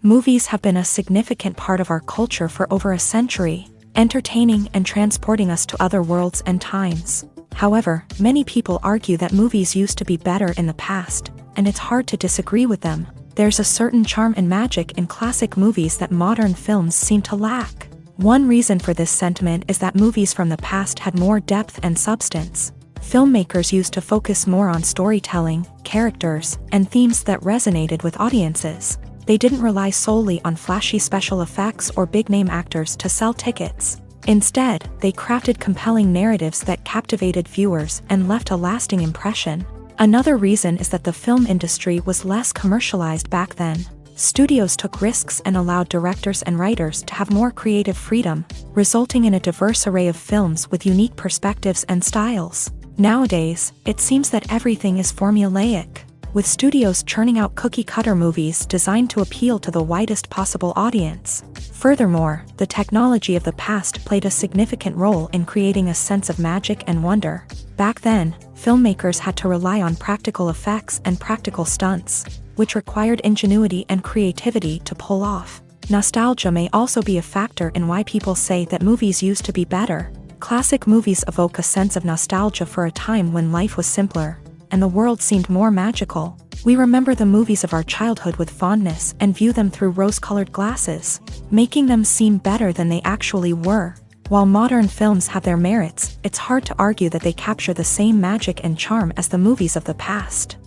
Movies have been a significant part of our culture for over a century, entertaining and transporting us to other worlds and times. However, many people argue that movies used to be better in the past, and it's hard to disagree with them. There's a certain charm and magic in classic movies that modern films seem to lack. One reason for this sentiment is that movies from the past had more depth and substance. Filmmakers used to focus more on storytelling, characters, and themes that resonated with audiences. They didn't rely solely on flashy special effects or big-name actors to sell tickets. Instead, they crafted compelling narratives that captivated viewers and left a lasting impression. Another reason is that the film industry was less commercialized back then. Studios took risks and allowed directors and writers to have more creative freedom, resulting in a diverse array of films with unique perspectives and styles. Nowadays, it seems that everything is formulaic, with studios churning out cookie-cutter movies designed to appeal to the widest possible audience. Furthermore, the technology of the past played a significant role in creating a sense of magic and wonder. Back then, filmmakers had to rely on practical effects and practical stunts, which required ingenuity and creativity to pull off. Nostalgia may also be a factor in why people say that movies used to be better. Classic movies evoke a sense of nostalgia for a time when life was simpler, and the world seemed more magical. We remember the movies of our childhood with fondness and view them through rose-colored glasses, making them seem better than they actually were. While modern films have their merits, it's hard to argue that they capture the same magic and charm as the movies of the past.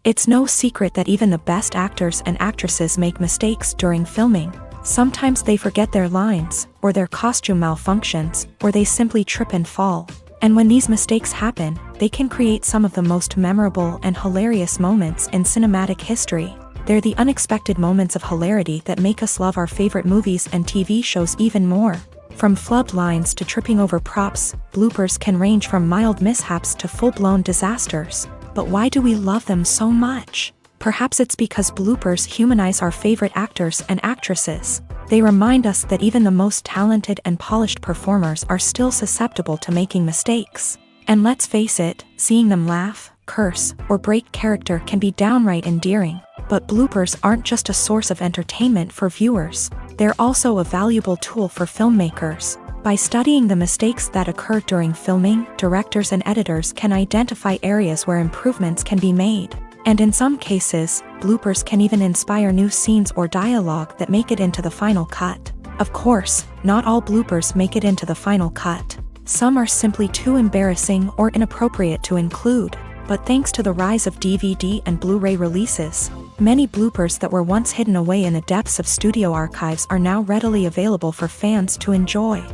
It's no secret that even the best actors and actresses make mistakes during filming. Sometimes they forget their lines, or their costume malfunctions, or they simply trip and fall. And when these mistakes happen, they can create some of the most memorable and hilarious moments in cinematic history. They're the unexpected moments of hilarity that make us love our favorite movies and TV shows even more. From flubbed lines to tripping over props, bloopers can range from mild mishaps to full-blown disasters. But why do we love them so much? Perhaps it's because bloopers humanize our favorite actors and actresses. They remind us that even the most talented and polished performers are still susceptible to making mistakes. And let's face it, seeing them laugh, curse, or break character can be downright endearing. But bloopers aren't just a source of entertainment for viewers. They're also a valuable tool for filmmakers. By studying the mistakes that occur during filming, directors and editors can identify areas where improvements can be made. And in some cases, bloopers can even inspire new scenes or dialogue that make it into the final cut. Of course, not all bloopers make it into the final cut. Some are simply too embarrassing or inappropriate to include. But thanks to the rise of DVD and Blu-ray releases, many bloopers that were once hidden away in the depths of studio archives are now readily available for fans to enjoy.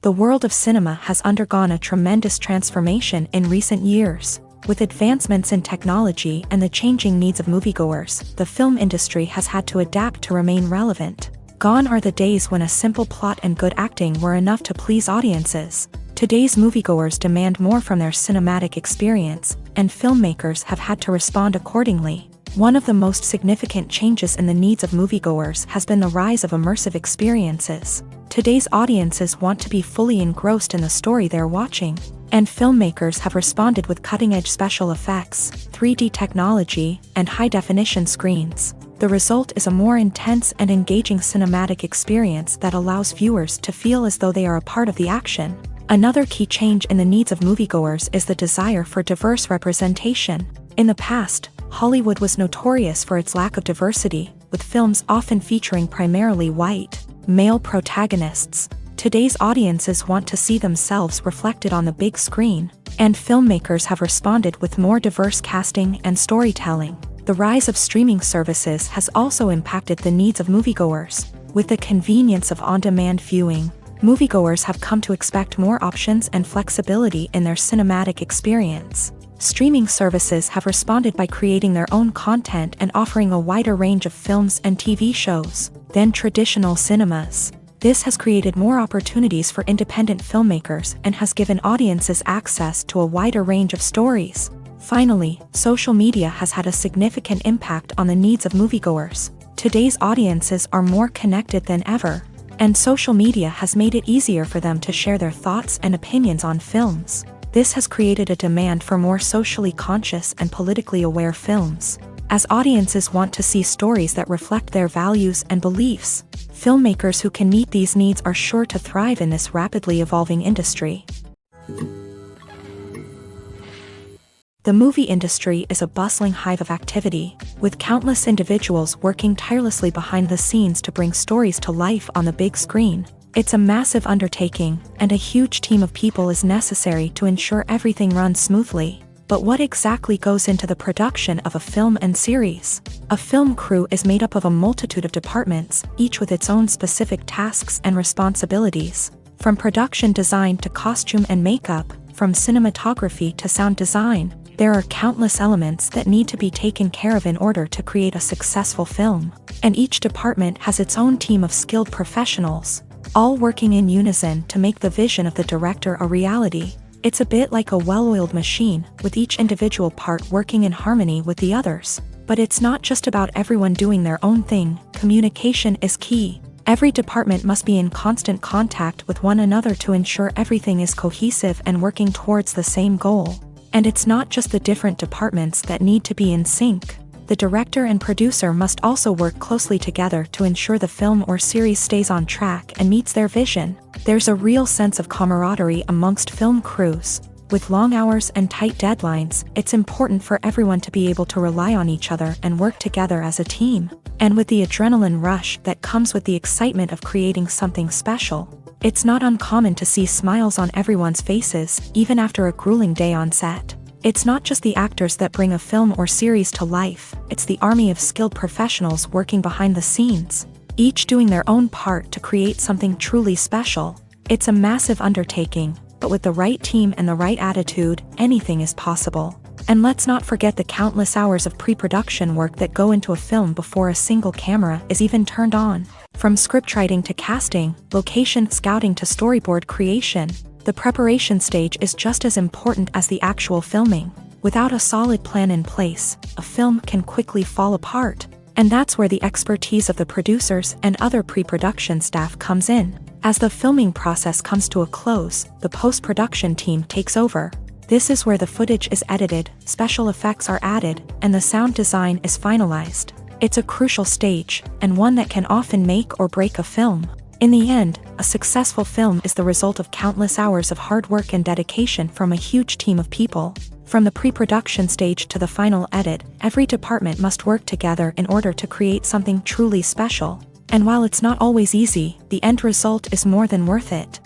The world of cinema has undergone a tremendous transformation in recent years. With advancements in technology and the changing needs of moviegoers, the film industry has had to adapt to remain relevant. Gone are the days when a simple plot and good acting were enough to please audiences. Today's moviegoers demand more from their cinematic experience, and filmmakers have had to respond accordingly. One of the most significant changes in the needs of moviegoers has been the rise of immersive experiences. Today's audiences want to be fully engrossed in the story they're watching, and filmmakers have responded with cutting-edge special effects, 3D technology, and high-definition screens. The result is a more intense and engaging cinematic experience that allows viewers to feel as though they are a part of the action. Another key change in the needs of moviegoers is the desire for diverse representation. In the past, Hollywood was notorious for its lack of diversity, with films often featuring primarily white, male protagonists. Today's audiences want to see themselves reflected on the big screen, and filmmakers have responded with more diverse casting and storytelling. The rise of streaming services has also impacted the needs of moviegoers. With the convenience of on-demand viewing, moviegoers have come to expect more options and flexibility in their cinematic experience. Streaming services have responded by creating their own content and offering a wider range of films and TV shows than traditional cinemas. This has created more opportunities for independent filmmakers and has given audiences access to a wider range of stories. Finally, social media has had a significant impact on the needs of moviegoers. Today's audiences are more connected than ever, and social media has made it easier for them to share their thoughts and opinions on films. This has created a demand for more socially conscious and politically aware films. As audiences want to see stories that reflect their values and beliefs, filmmakers who can meet these needs are sure to thrive in this rapidly evolving industry. The movie industry is a bustling hive of activity, with countless individuals working tirelessly behind the scenes to bring stories to life on the big screen. It's a massive undertaking, and a huge team of people is necessary to ensure everything runs smoothly. But what exactly goes into the production of a film and series? A film crew is made up of a multitude of departments, each with its own specific tasks and responsibilities. From production design to costume and makeup, from cinematography to sound design, there are countless elements that need to be taken care of in order to create a successful film. And each department has its own team of skilled professionals, all working in unison to make the vision of the director a reality. It's a bit like a well-oiled machine, with each individual part working in harmony with the others. But it's not just about everyone doing their own thing. Communication is key. Every department must be in constant contact with one another to ensure everything is cohesive and working towards the same goal. And it's not just the different departments that need to be in sync. The director and producer must also work closely together to ensure the film or series stays on track and meets their vision. There's a real sense of camaraderie amongst film crews. With long hours and tight deadlines, it's important for everyone to be able to rely on each other and work together as a team. And with the adrenaline rush that comes with the excitement of creating something special, it's not uncommon to see smiles on everyone's faces, even after a grueling day on set. It's not just the actors that bring a film or series to life, it's the army of skilled professionals working behind the scenes, each doing their own part to create something truly special. It's a massive undertaking, but with the right team and the right attitude, anything is possible. And let's not forget the countless hours of pre-production work that go into a film before a single camera is even turned on. From scriptwriting to casting, location scouting to storyboard creation, the preparation stage is just as important as the actual filming. Without a solid plan in place, a film can quickly fall apart. And that's where the expertise of the producers and other pre-production staff comes in. As the filming process comes to a close, the post-production team takes over. This is where the footage is edited, special effects are added, and the sound design is finalized. It's a crucial stage, and one that can often make or break a film. In the end, a successful film is the result of countless hours of hard work and dedication from a huge team of people. From the pre-production stage to the final edit, every department must work together in order to create something truly special. And while it's not always easy, the end result is more than worth it.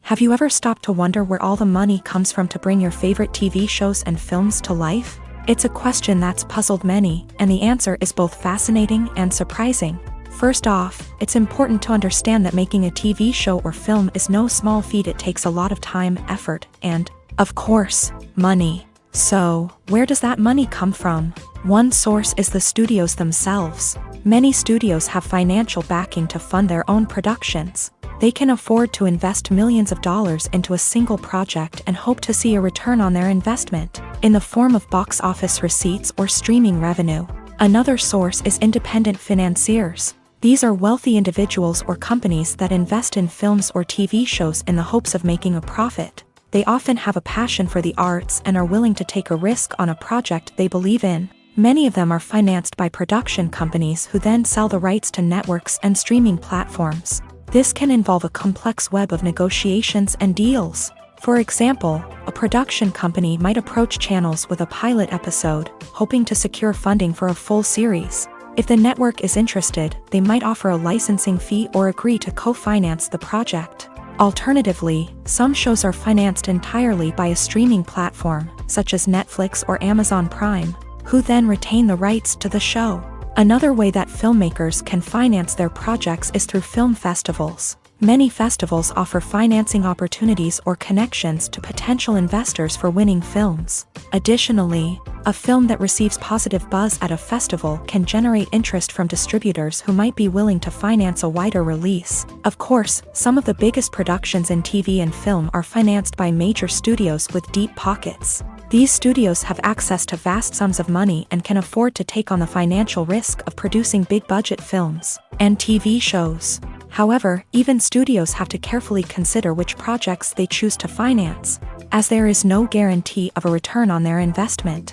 Have you ever stopped to wonder where all the money comes from to bring your favorite TV shows and films to life? It's a question that's puzzled many, and the answer is both fascinating and surprising. First off, it's important to understand that making a TV show or film is no small feat. It takes a lot of time, effort, and, of course, money. So, where does that money come from? One source is the studios themselves. Many studios have financial backing to fund their own productions. They can afford to invest millions of dollars into a single project and hope to see a return on their investment, in the form of box office receipts or streaming revenue. Another source is independent financiers. These are wealthy individuals or companies that invest in films or TV shows in the hopes of making a profit. They often have a passion for the arts and are willing to take a risk on a project they believe in. Many of them are financed by production companies who then sell the rights to networks and streaming platforms. This can involve a complex web of negotiations and deals. For example, a production company might approach channels with a pilot episode, hoping to secure funding for a full series. If the network is interested, they might offer a licensing fee or agree to co-finance the project. Alternatively, some shows are financed entirely by a streaming platform, such as Netflix or Amazon Prime, who then retain the rights to the show. Another way that filmmakers can finance their projects is through film festivals. Many festivals offer financing opportunities or connections to potential investors for winning films. Additionally, a film that receives positive buzz at a festival can generate interest from distributors who might be willing to finance a wider release. Of course, some of the biggest productions in TV and film are financed by major studios with deep pockets. These studios have access to vast sums of money and can afford to take on the financial risk of producing big-budget films and TV shows. However, even studios have to carefully consider which projects they choose to finance, as there is no guarantee of a return on their investment.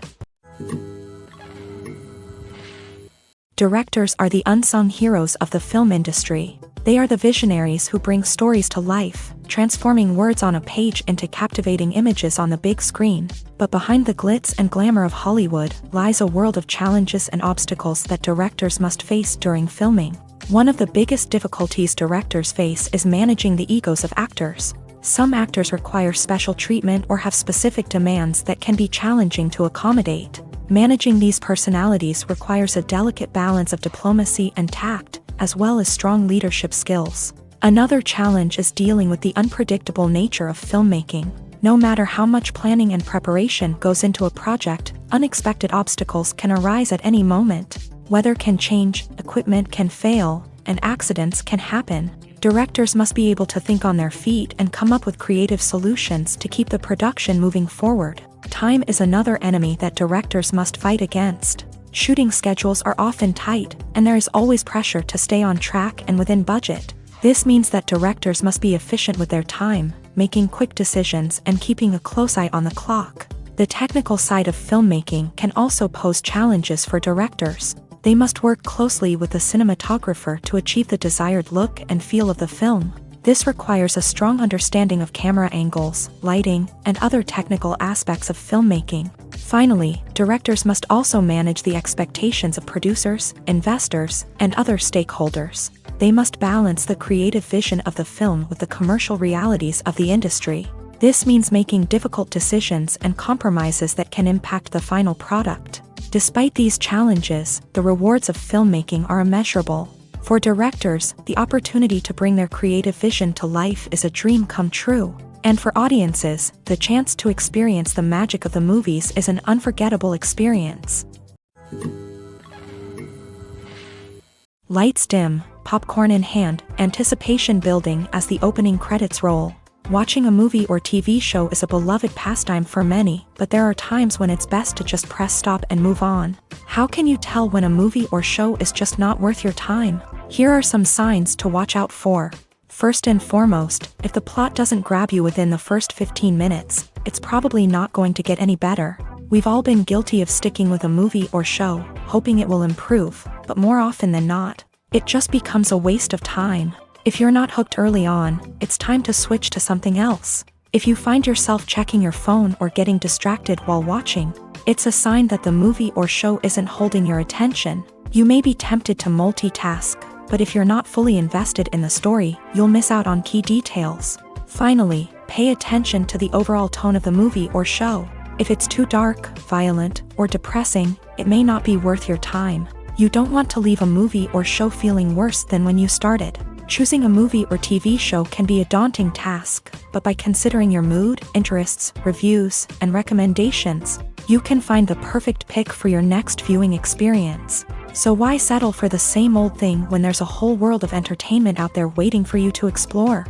Directors are the unsung heroes of the film industry. They are the visionaries who bring stories to life, transforming words on a page into captivating images on the big screen. But behind the glitz and glamour of Hollywood lies a world of challenges and obstacles that directors must face during filming. One of the biggest difficulties directors face is managing the egos of actors. Some actors require special treatment or have specific demands that can be challenging to accommodate. Managing these personalities requires a delicate balance of diplomacy and tact, as well as strong leadership skills. Another challenge is dealing with the unpredictable nature of filmmaking. No matter how much planning and preparation goes into a project, unexpected obstacles can arise at any moment. Weather can change, equipment can fail, and accidents can happen. Directors must be able to think on their feet and come up with creative solutions to keep the production moving forward. Time is another enemy that directors must fight against. Shooting schedules are often tight, and there is always pressure to stay on track and within budget. This means that directors must be efficient with their time, making quick decisions and keeping a close eye on the clock. The technical side of filmmaking can also pose challenges for directors. They must work closely with the cinematographer to achieve the desired look and feel of the film. This requires a strong understanding of camera angles, lighting, and other technical aspects of filmmaking. Finally, directors must also manage the expectations of producers, investors, and other stakeholders. They must balance the creative vision of the film with the commercial realities of the industry. This means making difficult decisions and compromises that can impact the final product. Despite these challenges, the rewards of filmmaking are immeasurable. For directors, the opportunity to bring their creative vision to life is a dream come true. And for audiences, the chance to experience the magic of the movies is an unforgettable experience. Lights dim, popcorn in hand, anticipation building as the opening credits roll. Watching a movie or TV show is a beloved pastime for many, but there are times when it's best to just press stop and move on. How can you tell when a movie or show is just not worth your time? Here are some signs to watch out for. First and foremost, if the plot doesn't grab you within the first 15 minutes, it's probably not going to get any better. We've all been guilty of sticking with a movie or show, hoping it will improve, but more often than not, it just becomes a waste of time. If you're not hooked early on, it's time to switch to something else. If you find yourself checking your phone or getting distracted while watching, it's a sign that the movie or show isn't holding your attention. You may be tempted to multitask, but if you're not fully invested in the story, you'll miss out on key details. Finally, pay attention to the overall tone of the movie or show. If it's too dark, violent, or depressing, it may not be worth your time. You don't want to leave a movie or show feeling worse than when you started. Choosing a movie or TV show can be a daunting task, but by considering your mood, interests, reviews, and recommendations, You can find the perfect pick for your next viewing experience. So why settle for the same old thing when there's a whole world of entertainment out there waiting for you to explore?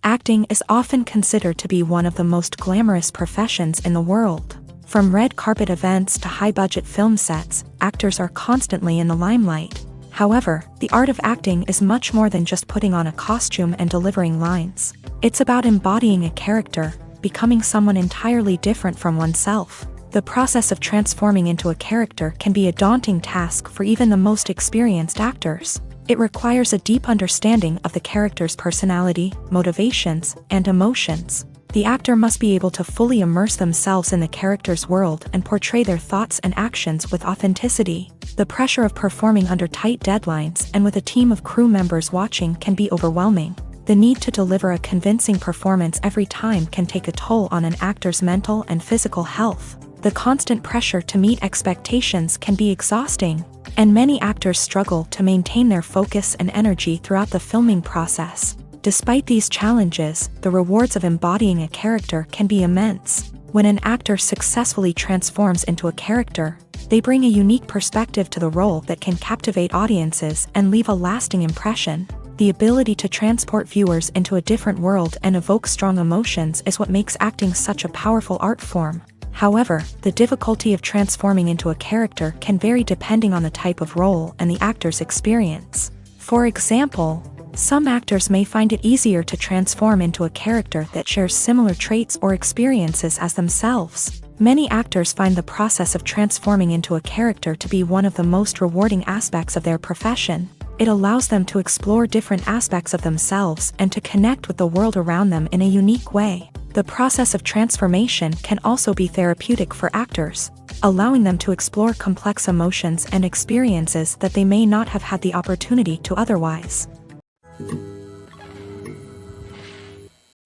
Acting is often considered to be one of the most glamorous professions in the world. From red carpet events to high-budget film sets, actors are constantly in the limelight. However, the art of acting is much more than just putting on a costume and delivering lines. It's about embodying a character, becoming someone entirely different from oneself. The process of transforming into a character can be a daunting task for even the most experienced actors. It requires a deep understanding of the character's personality, motivations, and emotions. The actor must be able to fully immerse themselves in the character's world and portray their thoughts and actions with authenticity. The pressure of performing under tight deadlines and with a team of crew members watching can be overwhelming. The need to deliver a convincing performance every time can take a toll on an actor's mental and physical health. The constant pressure to meet expectations can be exhausting, and many actors struggle to maintain their focus and energy throughout the filming process. Despite these challenges, the rewards of embodying a character can be immense. When an actor successfully transforms into a character, they bring a unique perspective to the role that can captivate audiences and leave a lasting impression. The ability to transport viewers into a different world and evoke strong emotions is what makes acting such a powerful art form. However, the difficulty of transforming into a character can vary depending on the type of role and the actor's experience. For example, some actors may find it easier to transform into a character that shares similar traits or experiences as themselves. Many actors find the process of transforming into a character to be one of the most rewarding aspects of their profession. It allows them to explore different aspects of themselves and to connect with the world around them in a unique way. The process of transformation can also be therapeutic for actors, allowing them to explore complex emotions and experiences that they may not have had the opportunity to otherwise.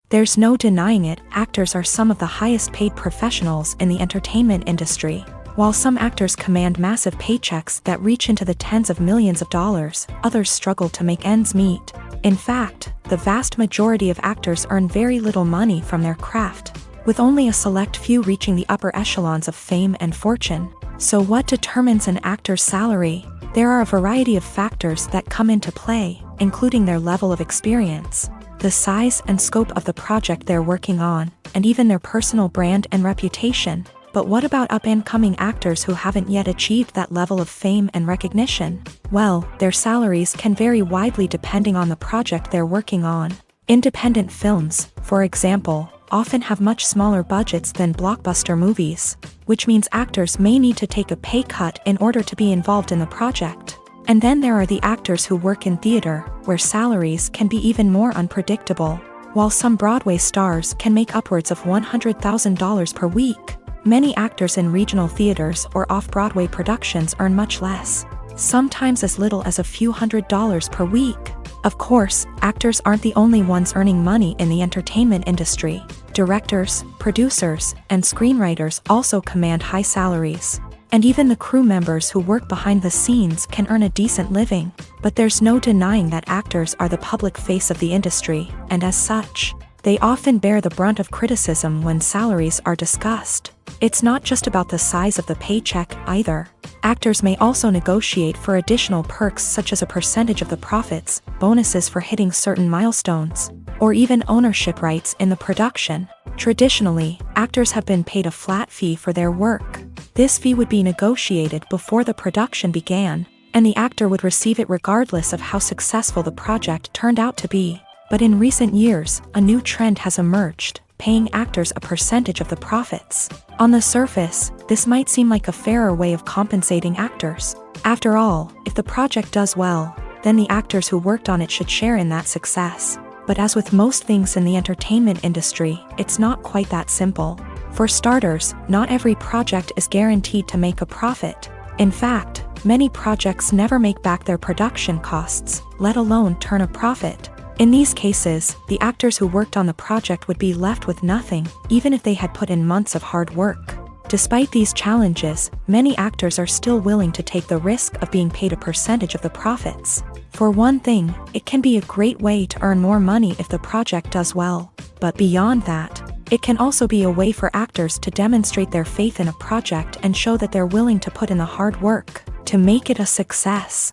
There's no denying it, actors are some of the highest paid professionals in the entertainment industry. While some actors command massive paychecks that reach into the tens of millions of dollars, others struggle to make ends meet. In fact, the vast majority of actors earn very little money from their craft, with only a select few reaching the upper echelons of fame and fortune. So what determines an actor's salary? There are a variety of factors that come into play, including their level of experience, the size and scope of the project they're working on, and even their personal brand and reputation. But what about up-and-coming actors who haven't yet achieved that level of fame and recognition? Well, their salaries can vary widely depending on the project they're working on. Independent films, for example, often have much smaller budgets than blockbuster movies, which means actors may need to take a pay cut in order to be involved in the project. And then there are the actors who work in theater, where salaries can be even more unpredictable. While some Broadway stars can make upwards of $100,000 per week, many actors in regional theaters or off-Broadway productions earn much less, sometimes as little as a few $100s per week. Of course, actors aren't the only ones earning money in the entertainment industry. Directors, producers, and screenwriters also command high salaries. And even the crew members who work behind the scenes can earn a decent living. But there's no denying that actors are the public face of the industry, and as such, they often bear the brunt of criticism when salaries are discussed. It's not just about the size of the paycheck either. Actors may also negotiate for additional perks such as a percentage of the profits, bonuses for hitting certain milestones, or even ownership rights in the production. Traditionally, actors have been paid a flat fee for their work. This fee would be negotiated before the production began, and the actor would receive it regardless of how successful the project turned out to be. But in recent years, a new trend has emerged, paying actors a percentage of the profits. On the surface, this might seem like a fairer way of compensating actors. After all, if the project does well, then the actors who worked on it should share in that success. But as with most things in the entertainment industry, it's not quite that simple. For starters, not every project is guaranteed to make a profit. In fact, many projects never make back their production costs, let alone turn a profit. In these cases, the actors who worked on the project would be left with nothing, even if they had put in months of hard work. Despite these challenges, many actors are still willing to take the risk of being paid a percentage of the profits. For one thing, it can be a great way to earn more money if the project does well. But beyond that, It can also be a way for actors to demonstrate their faith in a project and show that they're willing to put in the hard work to make it a success.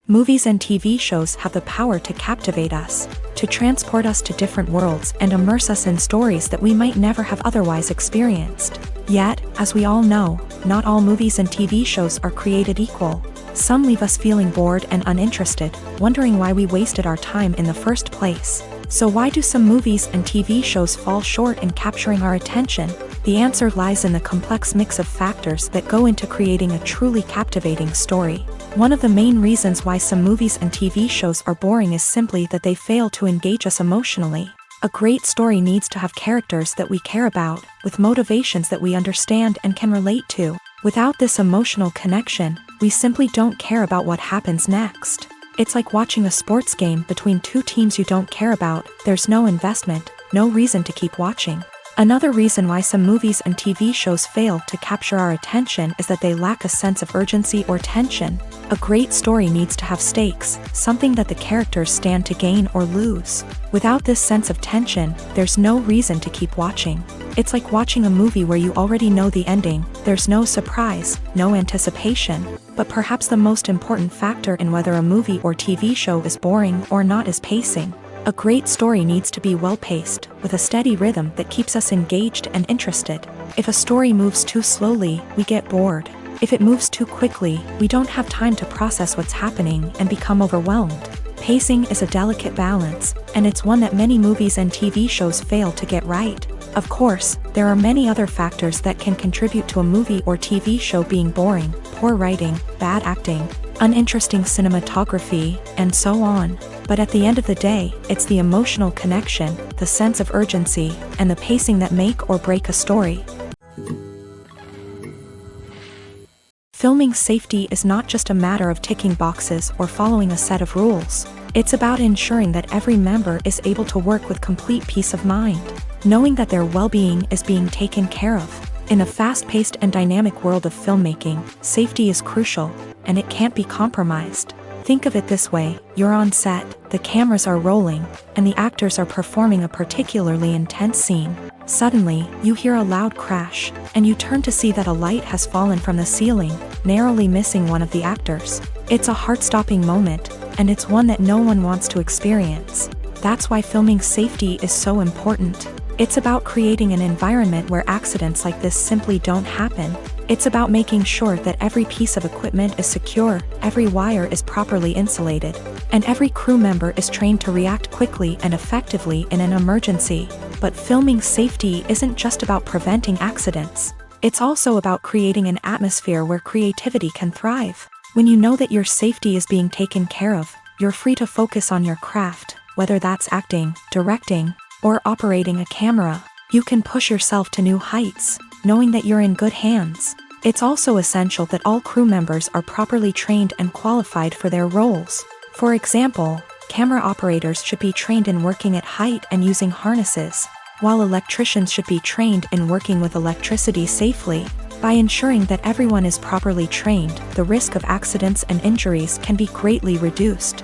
Movies and TV shows have the power to captivate us, to transport us to different worlds and immerse us in stories that we might never have otherwise experienced. Yet, as we all know, not all movies and TV shows are created equal. Some leave us feeling bored and uninterested, wondering why we wasted our time in the first place. So why do some movies and TV shows fall short in capturing our attention? The answer lies in the complex mix of factors that go into creating a truly captivating story. One of the main reasons why some movies and TV shows are boring is simply that they fail to engage us emotionally. A great story needs to have characters that we care about, with motivations that we understand and can relate to. Without this emotional connection, we simply don't care about what happens next. It's like watching a sports game between two teams you don't care about. There's no investment, no reason to keep watching. Another reason why some movies and TV shows fail to capture our attention is that they lack a sense of urgency or tension. A great story needs to have stakes, something that the characters stand to gain or lose. Without this sense of tension, there's no reason to keep watching. It's like watching a movie where you already know the ending. There's no surprise, no anticipation. But perhaps the most important factor in whether a movie or TV show is boring or not is pacing. A great story needs to be well-paced, with a steady rhythm that keeps us engaged and interested. If a story moves too slowly, we get bored. If it moves too quickly, we don't have time to process what's happening and become overwhelmed. Pacing is a delicate balance, and it's one that many movies and TV shows fail to get right. Of course, there are many other factors that can contribute to a movie or TV show being boring: poor writing, bad acting, uninteresting cinematography, and so on. But at the end of the day, it's the emotional connection, the sense of urgency, and the pacing that make or break a story. Filming safety is not just a matter of ticking boxes or following a set of rules. It's about ensuring that every member is able to work with complete peace of mind, knowing that their well-being is being taken care of. In a fast-paced and dynamic world of filmmaking, safety is crucial, and it can't be compromised. Think of it this way: you're on set, the cameras are rolling, and the actors are performing a particularly intense scene. Suddenly, you hear a loud crash, and you turn to see that a light has fallen from the ceiling, narrowly missing one of the actors. It's a heart-stopping moment, and it's one that no one wants to experience. That's why filming safety is so important. It's about creating an environment where accidents like this simply don't happen. It's about making sure that every piece of equipment is secure, every wire is properly insulated, and every crew member is trained to react quickly and effectively in an emergency. But filming safety isn't just about preventing accidents. It's also about creating an atmosphere where creativity can thrive. When you know that your safety is being taken care of, you're free to focus on your craft, whether that's acting, directing, or operating a camera. You can push yourself to new heights, knowing that you're in good hands. It's also essential that all crew members are properly trained and qualified for their roles. For example, camera operators should be trained in working at height and using harnesses, while electricians should be trained in working with electricity safely. By ensuring that everyone is properly trained, the risk of accidents and injuries can be greatly reduced.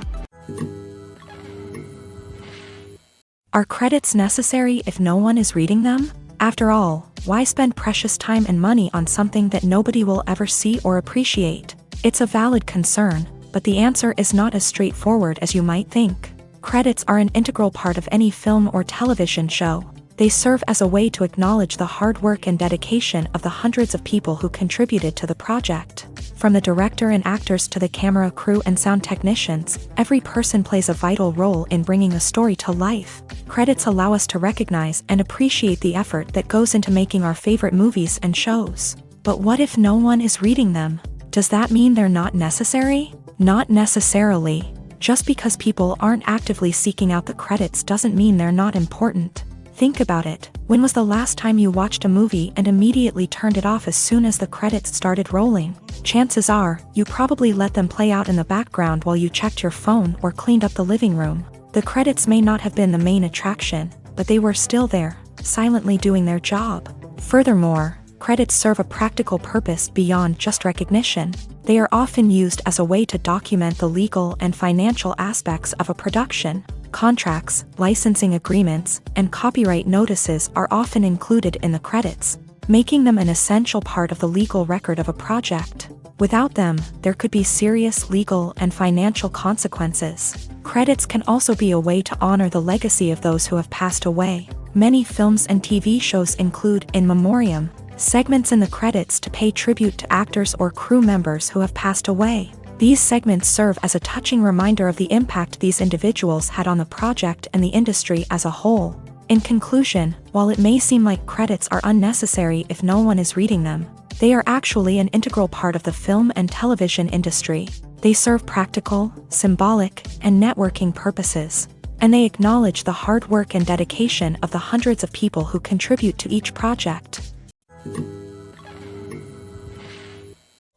Are credits necessary if no one is reading them? After all, why spend precious time and money on something that nobody will ever see or appreciate? It's a valid concern, but the answer is not as straightforward as you might think. Credits are an integral part of any film or television show. They serve as a way to acknowledge the hard work and dedication of the hundreds of people who contributed to the project. From the director and actors to the camera crew and sound technicians, every person plays a vital role in bringing a story to life. Credits allow us to recognize and appreciate the effort that goes into making our favorite movies and shows. But what if no one is reading them? Does that mean they're not necessary? Not necessarily. Just because people aren't actively seeking out the credits doesn't mean they're not important. Think about it. When was the last time you watched a movie and immediately turned it off as soon as the credits started rolling? Chances are, you probably let them play out in the background while you checked your phone or cleaned up the living room. The credits may not have been the main attraction, but they were still there, silently doing their job. Furthermore, credits serve a practical purpose beyond just recognition. They are often used as a way to document the legal and financial aspects of a production. Contracts, licensing agreements, and copyright notices are often included in the credits, making them an essential part of the legal record of a project. Without them, there could be serious legal and financial consequences. Credits can also be a way to honor the legacy of those who have passed away. Many films and TV shows include in memoriam segments in the credits to pay tribute to actors or crew members who have passed away. These segments serve as a touching reminder of the impact these individuals had on the project and the industry as a whole. In conclusion, while it may seem like credits are unnecessary if no one is reading them, they are actually an integral part of the film and television industry. They serve practical, symbolic, and networking purposes, and they acknowledge the hard work and dedication of the hundreds of people who contribute to each project.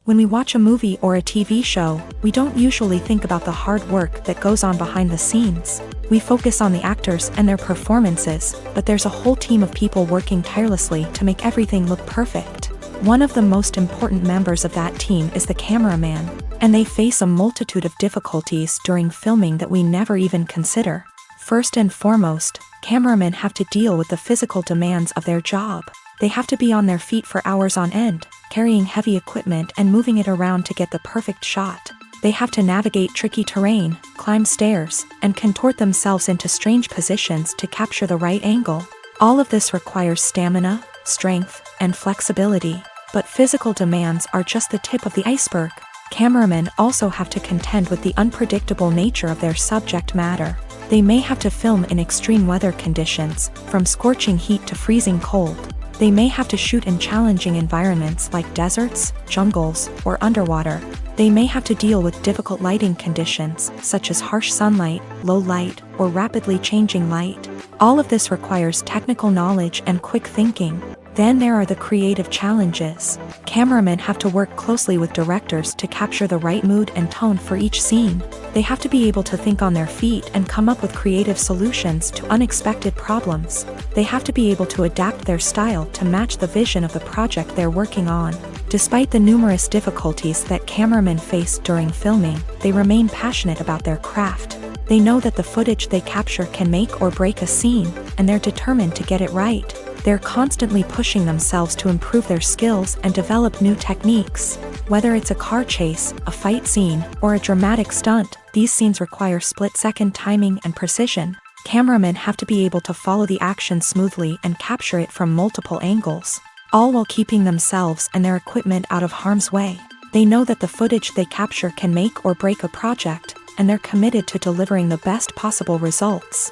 When we watch a movie or a TV show, we don't usually think about the hard work that goes on behind the scenes. We focus on the actors and their performances, but there's a whole team of people working tirelessly to make everything look perfect. One of the most important members of that team is the cameraman, and they face a multitude of difficulties during filming that we never even consider. First and foremost, cameramen have to deal with the physical demands of their job. They have to be on their feet for hours on end, carrying heavy equipment and moving it around to get the perfect shot. They have to navigate tricky terrain, climb stairs, and contort themselves into strange positions to capture the right angle. All of this requires stamina, strength, and flexibility. But physical demands are just the tip of the iceberg. Cameramen also have to contend with the unpredictable nature of their subject matter. They may have to film in extreme weather conditions, from scorching heat to freezing cold. They may have to shoot in challenging environments like deserts, jungles, or underwater. They may have to deal with difficult lighting conditions, such as harsh sunlight, low light, or rapidly changing light. All of this requires technical knowledge and quick thinking. Then there are the creative challenges. Cameramen have to work closely with directors to capture the right mood and tone for each scene. They have to be able to think on their feet and come up with creative solutions to unexpected problems. They have to be able to adapt their style to match the vision of the project they're working on. Despite the numerous difficulties that cameramen face during filming, they remain passionate about their craft. They know that the footage they capture can make or break a scene, and they're determined to get it right. They're constantly pushing themselves to improve their skills and develop new techniques. Whether it's a car chase, a fight scene, or a dramatic stunt, these scenes require split-second timing and precision. Cameramen have to be able to follow the action smoothly and capture it from multiple angles, all while keeping themselves and their equipment out of harm's way. They know that the footage they capture can make or break a project, and they're committed to delivering the best possible results.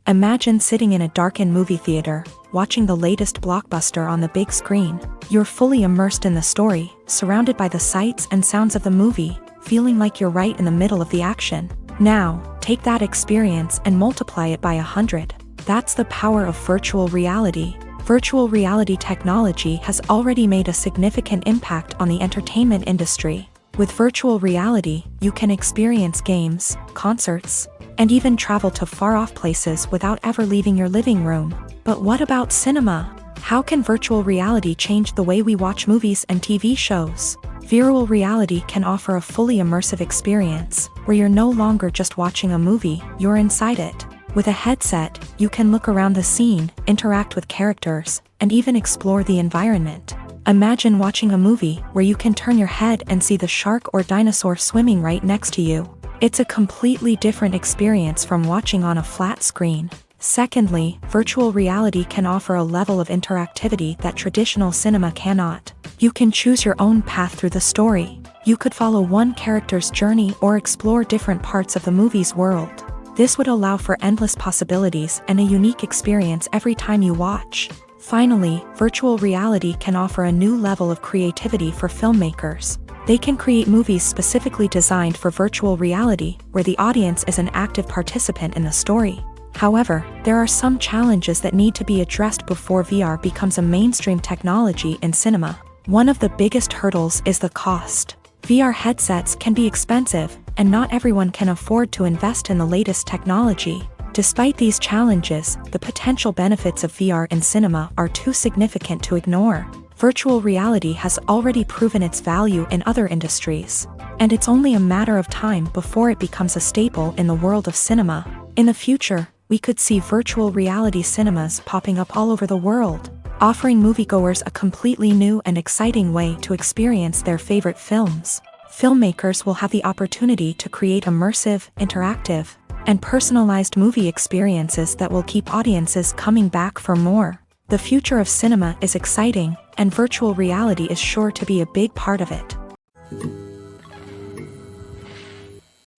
Imagine sitting in a darkened movie theater, watching the latest blockbuster on the big screen. You're fully immersed in the story, surrounded by the sights and sounds of the movie, feeling like you're right in the middle of the action. Now, take that experience and multiply it by 100. That's the power of virtual reality. Virtual reality technology has already made a significant impact on the entertainment industry. With virtual reality, you can experience games, concerts, and even travel to far-off places without ever leaving your living room. But what about cinema? How can virtual reality change the way we watch movies and TV shows? Virtual reality can offer a fully immersive experience, where you're no longer just watching a movie, you're inside it. With a headset, you can look around the scene, interact with characters, and even explore the environment. Imagine watching a movie where you can turn your head and see the shark or dinosaur swimming right next to you. It's a completely different experience from watching on a flat screen. Secondly, virtual reality can offer a level of interactivity that traditional cinema cannot. You can choose your own path through the story. You could follow one character's journey or explore different parts of the movie's world. This would allow for endless possibilities and a unique experience every time you watch. Finally, virtual reality can offer a new level of creativity for filmmakers. They can create movies specifically designed for virtual reality, where the audience is an active participant in the story. However, there are some challenges that need to be addressed before VR becomes a mainstream technology in cinema. One of the biggest hurdles is the cost. VR headsets can be expensive, and not everyone can afford to invest in the latest technology. Despite these challenges, the potential benefits of VR in cinema are too significant to ignore. Virtual reality has already proven its value in other industries, and it's only a matter of time before it becomes a staple in the world of cinema. In the future, we could see virtual reality cinemas popping up all over the world, offering moviegoers a completely new and exciting way to experience their favorite films. Filmmakers will have the opportunity to create immersive, interactive, and personalized movie experiences that will keep audiences coming back for more. The future of cinema is exciting, and virtual reality is sure to be a big part of it.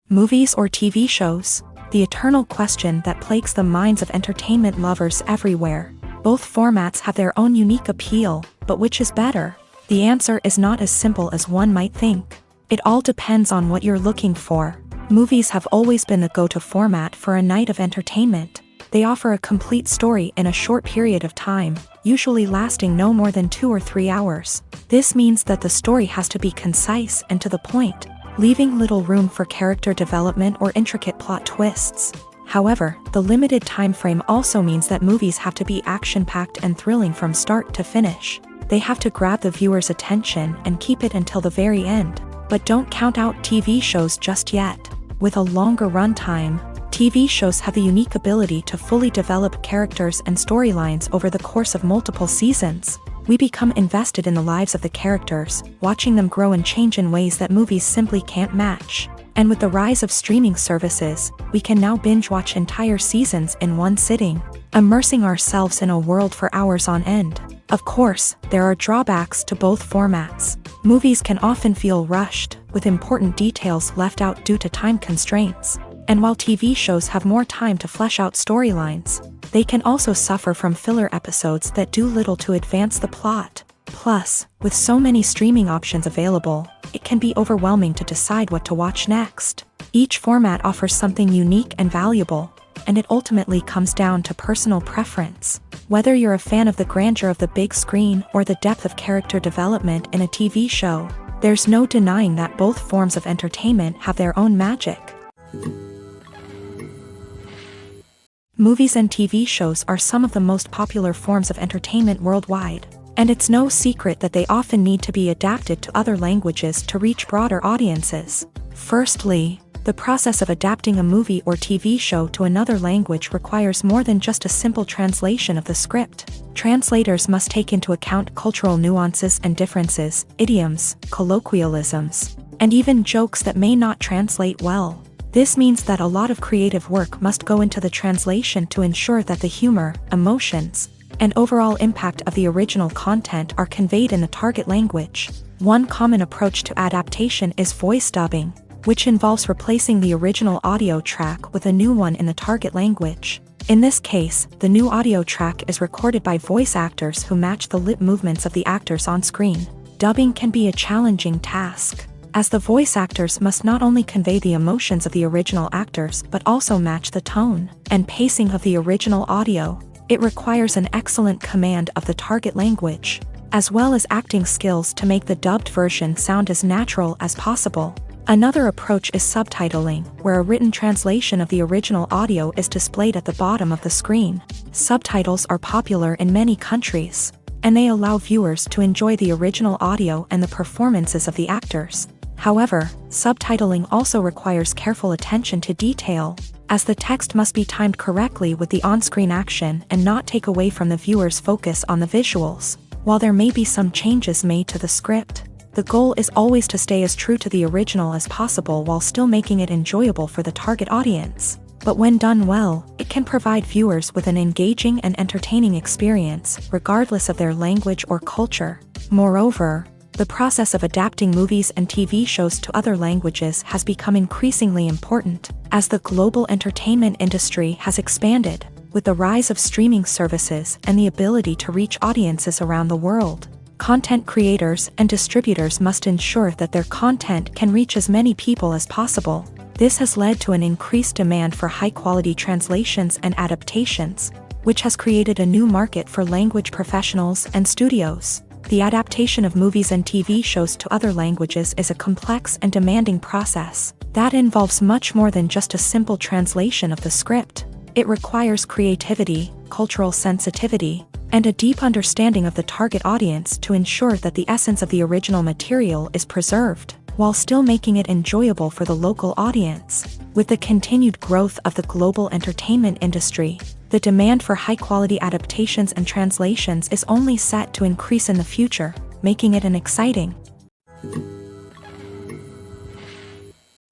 Movies or TV shows? The eternal question that plagues the minds of entertainment lovers everywhere. Both formats have their own unique appeal, but which is better? The answer is not as simple as one might think. It all depends on what you're looking for. Movies have always been the go-to format for a night of entertainment. They offer a complete story in a short period of time, usually lasting no more than 2 or 3 hours. This means that the story has to be concise and to the point, leaving little room for character development or intricate plot twists. However, the limited time frame also means that movies have to be action-packed and thrilling from start to finish. They have to grab the viewer's attention and keep it until the very end. But don't count out TV shows just yet. With a longer runtime, TV shows have the unique ability to fully develop characters and storylines over the course of multiple seasons. We become invested in the lives of the characters, watching them grow and change in ways that movies simply can't match. And with the rise of streaming services, we can now binge-watch entire seasons in one sitting, immersing ourselves in a world for hours on end. Of course, there are drawbacks to both formats. Movies can often feel rushed, with important details left out due to time constraints. And while TV shows have more time to flesh out storylines, they can also suffer from filler episodes that do little to advance the plot. Plus, with so many streaming options available, it can be overwhelming to decide what to watch next. Each format offers something unique and valuable, and it ultimately comes down to personal preference. Whether you're a fan of the grandeur of the big screen or the depth of character development in a TV show, there's no denying that both forms of entertainment have their own magic. Movies and TV shows are some of the most popular forms of entertainment worldwide, and it's no secret that they often need to be adapted to other languages to reach broader audiences. Firstly, the process of adapting a movie or TV show to another language requires more than just a simple translation of the script. Translators must take into account cultural nuances and differences, idioms, colloquialisms, and even jokes that may not translate well. This means that a lot of creative work must go into the translation to ensure that the humor, emotions, and overall impact of the original content are conveyed in the target language. One common approach to adaptation is voice dubbing, which involves replacing the original audio track with a new one in the target language. In this case, the new audio track is recorded by voice actors who match the lip movements of the actors on screen. Dubbing can be a challenging task, as the voice actors must not only convey the emotions of the original actors but also match the tone and pacing of the original audio. It requires an excellent command of the target language, as well as acting skills to make the dubbed version sound as natural as possible. Another approach is subtitling, where a written translation of the original audio is displayed at the bottom of the screen. Subtitles are popular in many countries, and they allow viewers to enjoy the original audio and the performances of the actors. However, subtitling also requires careful attention to detail, as the text must be timed correctly with the on-screen action and not take away from the viewer's focus on the visuals. While there may be some changes made to the script, the goal is always to stay as true to the original as possible while still making it enjoyable for the target audience. But when done well, it can provide viewers with an engaging and entertaining experience, regardless of their language or culture. Moreover, the process of adapting movies and TV shows to other languages has become increasingly important, as the global entertainment industry has expanded, with the rise of streaming services and the ability to reach audiences around the world. Content creators and distributors must ensure that their content can reach as many people as possible. This has led to an increased demand for high-quality translations and adaptations, which has created a new market for language professionals and studios. The adaptation of movies and TV shows to other languages is a complex and demanding process that involves much more than just a simple translation of the script. It requires creativity, cultural sensitivity, and a deep understanding of the target audience to ensure that the essence of the original material is preserved, while still making it enjoyable for the local audience. With the continued growth of the global entertainment industry, the demand for high-quality adaptations and translations is only set to increase in the future, making it an exciting.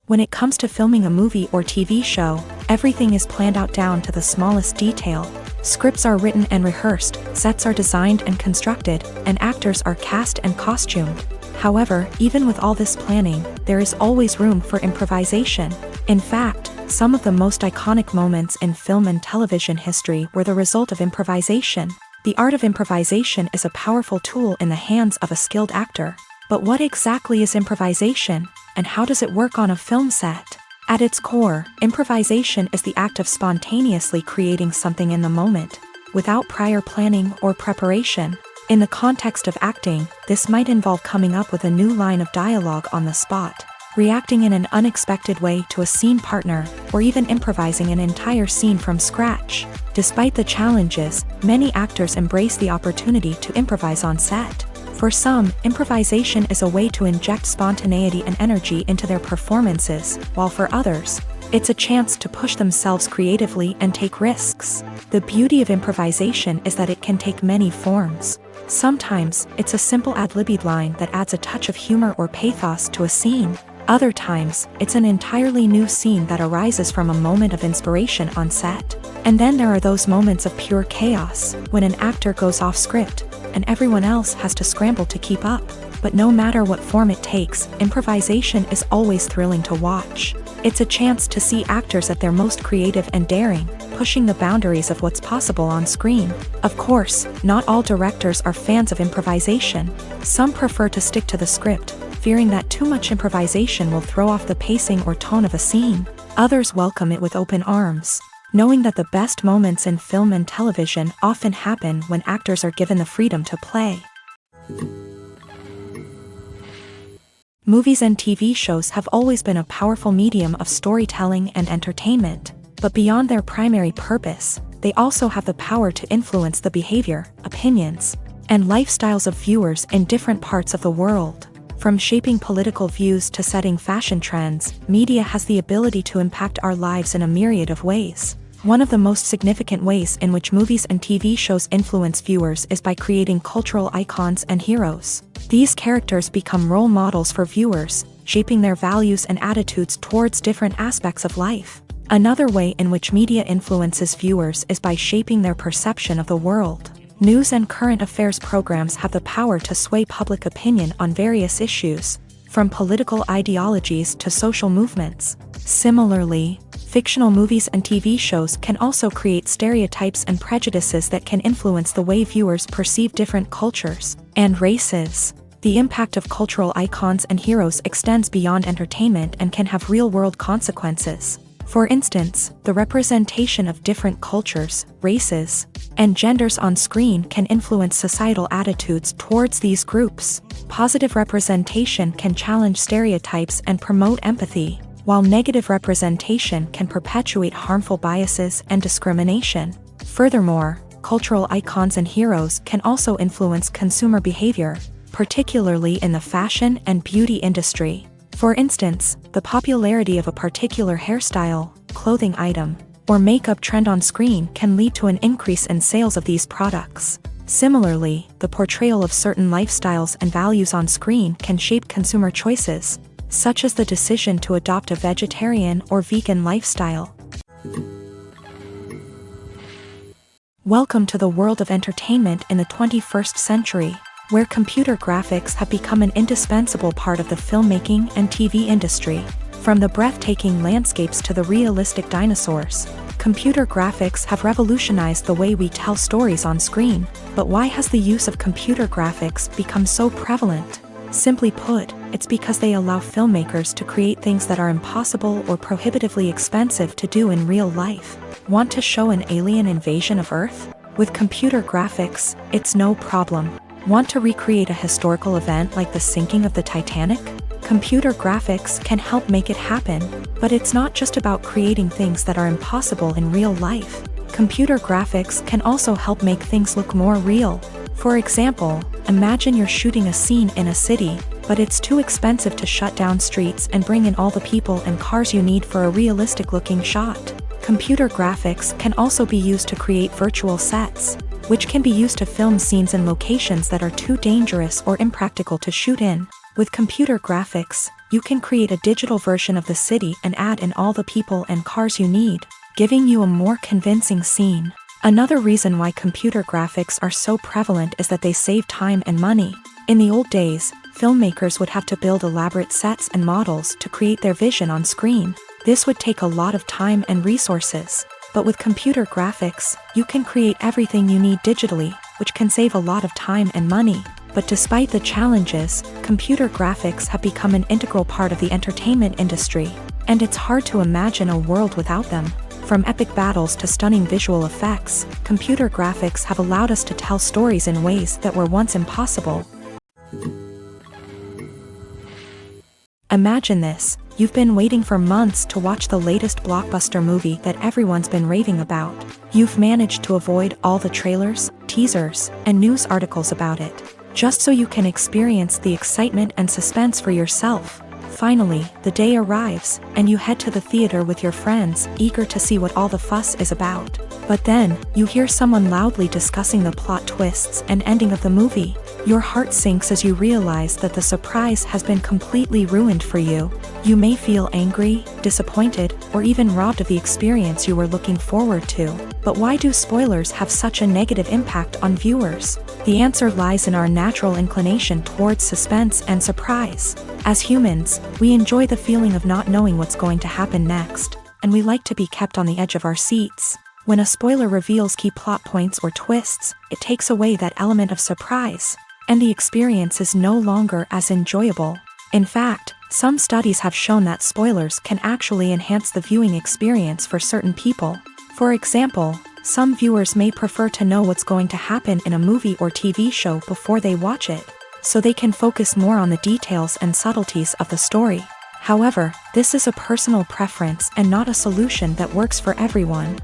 When it comes to filming a movie or TV show, everything is planned out down to the smallest detail. Scripts are written and rehearsed, sets are designed and constructed, and actors are cast and costumed. However, even with all this planning, there is always room for improvisation. In fact, some of the most iconic moments in film and television history were the result of improvisation. The art of improvisation is a powerful tool in the hands of a skilled actor. But what exactly is improvisation, and how does it work on a film set? At its core, improvisation is the act of spontaneously creating something in the moment, without prior planning or preparation. In the context of acting, this might involve coming up with a new line of dialogue on the spot, reacting in an unexpected way to a scene partner, or even improvising an entire scene from scratch. Despite the challenges, many actors embrace the opportunity to improvise on set. For some, improvisation is a way to inject spontaneity and energy into their performances, while for others, it's a chance to push themselves creatively and take risks. The beauty of improvisation is that it can take many forms. Sometimes, it's a simple ad-libbed line that adds a touch of humor or pathos to a scene. Other times, it's an entirely new scene that arises from a moment of inspiration on set. And then there are those moments of pure chaos, when an actor goes off script, and everyone else has to scramble to keep up. But no matter what form it takes, improvisation is always thrilling to watch. It's a chance to see actors at their most creative and daring, pushing the boundaries of what's possible on screen. Of course, not all directors are fans of improvisation. Some prefer to stick to the script, fearing that too much improvisation will throw off the pacing or tone of a scene. Others welcome it with open arms, knowing that the best moments in film and television often happen when actors are given the freedom to play. Movies and TV shows have always been a powerful medium of storytelling and entertainment, but beyond their primary purpose, they also have the power to influence the behavior, opinions, and lifestyles of viewers in different parts of the world. From shaping political views to setting fashion trends, media has the ability to impact our lives in a myriad of ways. One of the most significant ways in which movies and TV shows influence viewers is by creating cultural icons and heroes. These characters become role models for viewers, shaping their values and attitudes towards different aspects of life. Another way in which media influences viewers is by shaping their perception of the world. News and current affairs programs have the power to sway public opinion on various issues, from political ideologies to social movements. Similarly, fictional movies and TV shows can also create stereotypes and prejudices that can influence the way viewers perceive different cultures and races. The impact of cultural icons and heroes extends beyond entertainment and can have real-world consequences. For instance, the representation of different cultures, races, and genders on screen can influence societal attitudes towards these groups. Positive representation can challenge stereotypes and promote empathy, while negative representation can perpetuate harmful biases and discrimination. Furthermore, cultural icons and heroes can also influence consumer behavior, particularly in the fashion and beauty industry. For instance, the popularity of a particular hairstyle, clothing item, or makeup trend on screen can lead to an increase in sales of these products. Similarly, the portrayal of certain lifestyles and values on screen can shape consumer choices, such as the decision to adopt a vegetarian or vegan lifestyle. Welcome to the world of entertainment in the 21st century, where computer graphics have become an indispensable part of the filmmaking and TV industry. From the breathtaking landscapes to the realistic dinosaurs, computer graphics have revolutionized the way we tell stories on screen. But why has the use of computer graphics become so prevalent? Simply put, it's because they allow filmmakers to create things that are impossible or prohibitively expensive to do in real life. Want to show an alien invasion of Earth? With computer graphics, it's no problem. Want to recreate a historical event like the sinking of the Titanic? Computer graphics can help make it happen, but it's not just about creating things that are impossible in real life. Computer graphics can also help make things look more real. For example, imagine you're shooting a scene in a city, but it's too expensive to shut down streets and bring in all the people and cars you need for a realistic-looking shot. Computer graphics can also be used to create virtual sets, which can be used to film scenes in locations that are too dangerous or impractical to shoot in. With computer graphics, you can create a digital version of the city and add in all the people and cars you need, giving you a more convincing scene. Another reason why computer graphics are so prevalent is that they save time and money. In the old days, filmmakers would have to build elaborate sets and models to create their vision on screen. This would take a lot of time and resources. But with computer graphics, you can create everything you need digitally, which can save a lot of time and money. But despite the challenges, computer graphics have become an integral part of the entertainment industry, and it's hard to imagine a world without them. From epic battles to stunning visual effects, computer graphics have allowed us to tell stories in ways that were once impossible. Imagine this. You've been waiting for months to watch the latest blockbuster movie that everyone's been raving about. You've managed to avoid all the trailers, teasers, and news articles about it, just so you can experience the excitement and suspense for yourself. Finally, the day arrives, and you head to the theater with your friends, eager to see what all the fuss is about. But then, you hear someone loudly discussing the plot twists and ending of the movie. Your heart sinks as you realize that the surprise has been completely ruined for you. You may feel angry, disappointed, or even robbed of the experience you were looking forward to. But why do spoilers have such a negative impact on viewers? The answer lies in our natural inclination towards suspense and surprise. As humans, we enjoy the feeling of not knowing what's going to happen next, and we like to be kept on the edge of our seats. When a spoiler reveals key plot points or twists, it takes away that element of surprise, and the experience is no longer as enjoyable. In fact, some studies have shown that spoilers can actually enhance the viewing experience for certain people. For example, some viewers may prefer to know what's going to happen in a movie or TV show before they watch it, so they can focus more on the details and subtleties of the story. However, this is a personal preference and not a solution that works for everyone.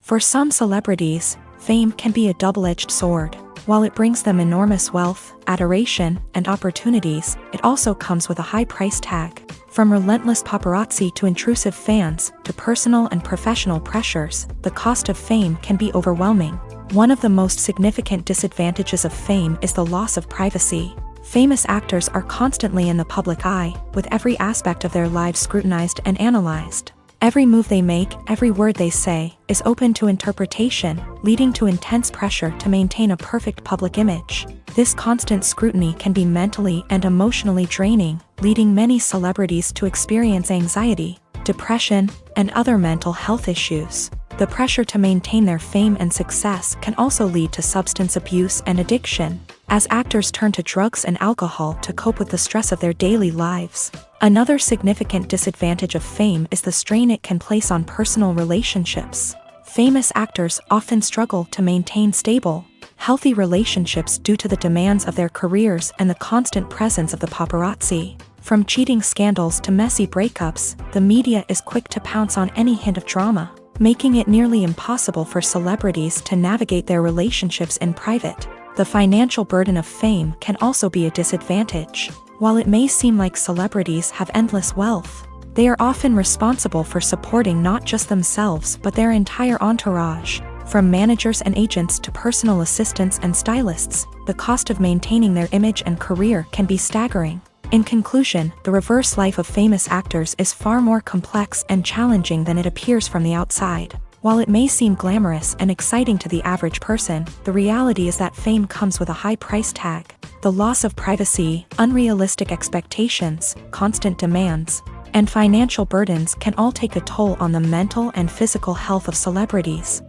For some celebrities, fame can be a double-edged sword. While it brings them enormous wealth, adoration, and opportunities, it also comes with a high price tag. From relentless paparazzi to intrusive fans, to personal and professional pressures, the cost of fame can be overwhelming. One of the most significant disadvantages of fame is the loss of privacy. Famous actors are constantly in the public eye, with every aspect of their lives scrutinized and analyzed. Every move they make, every word they say, is open to interpretation, leading to intense pressure to maintain a perfect public image. This constant scrutiny can be mentally and emotionally draining, leading many celebrities to experience anxiety, depression, and other mental health issues. The pressure to maintain their fame and success can also lead to substance abuse and addiction, as actors turn to drugs and alcohol to cope with the stress of their daily lives. Another significant disadvantage of fame is the strain it can place on personal relationships. Famous actors often struggle to maintain stable, healthy relationships due to the demands of their careers and the constant presence of the paparazzi. From cheating scandals to messy breakups, the media is quick to pounce on any hint of drama, making it nearly impossible for celebrities to navigate their relationships in private. The financial burden of fame can also be a disadvantage. While it may seem like celebrities have endless wealth, they are often responsible for supporting not just themselves but their entire entourage. From managers and agents to personal assistants and stylists, the cost of maintaining their image and career can be staggering. In conclusion, the reverse life of famous actors is far more complex and challenging than it appears from the outside. While it may seem glamorous and exciting to the average person, the reality is that fame comes with a high price tag. The loss of privacy, unrealistic expectations, constant demands, and financial burdens can all take a toll on the mental and physical health of celebrities.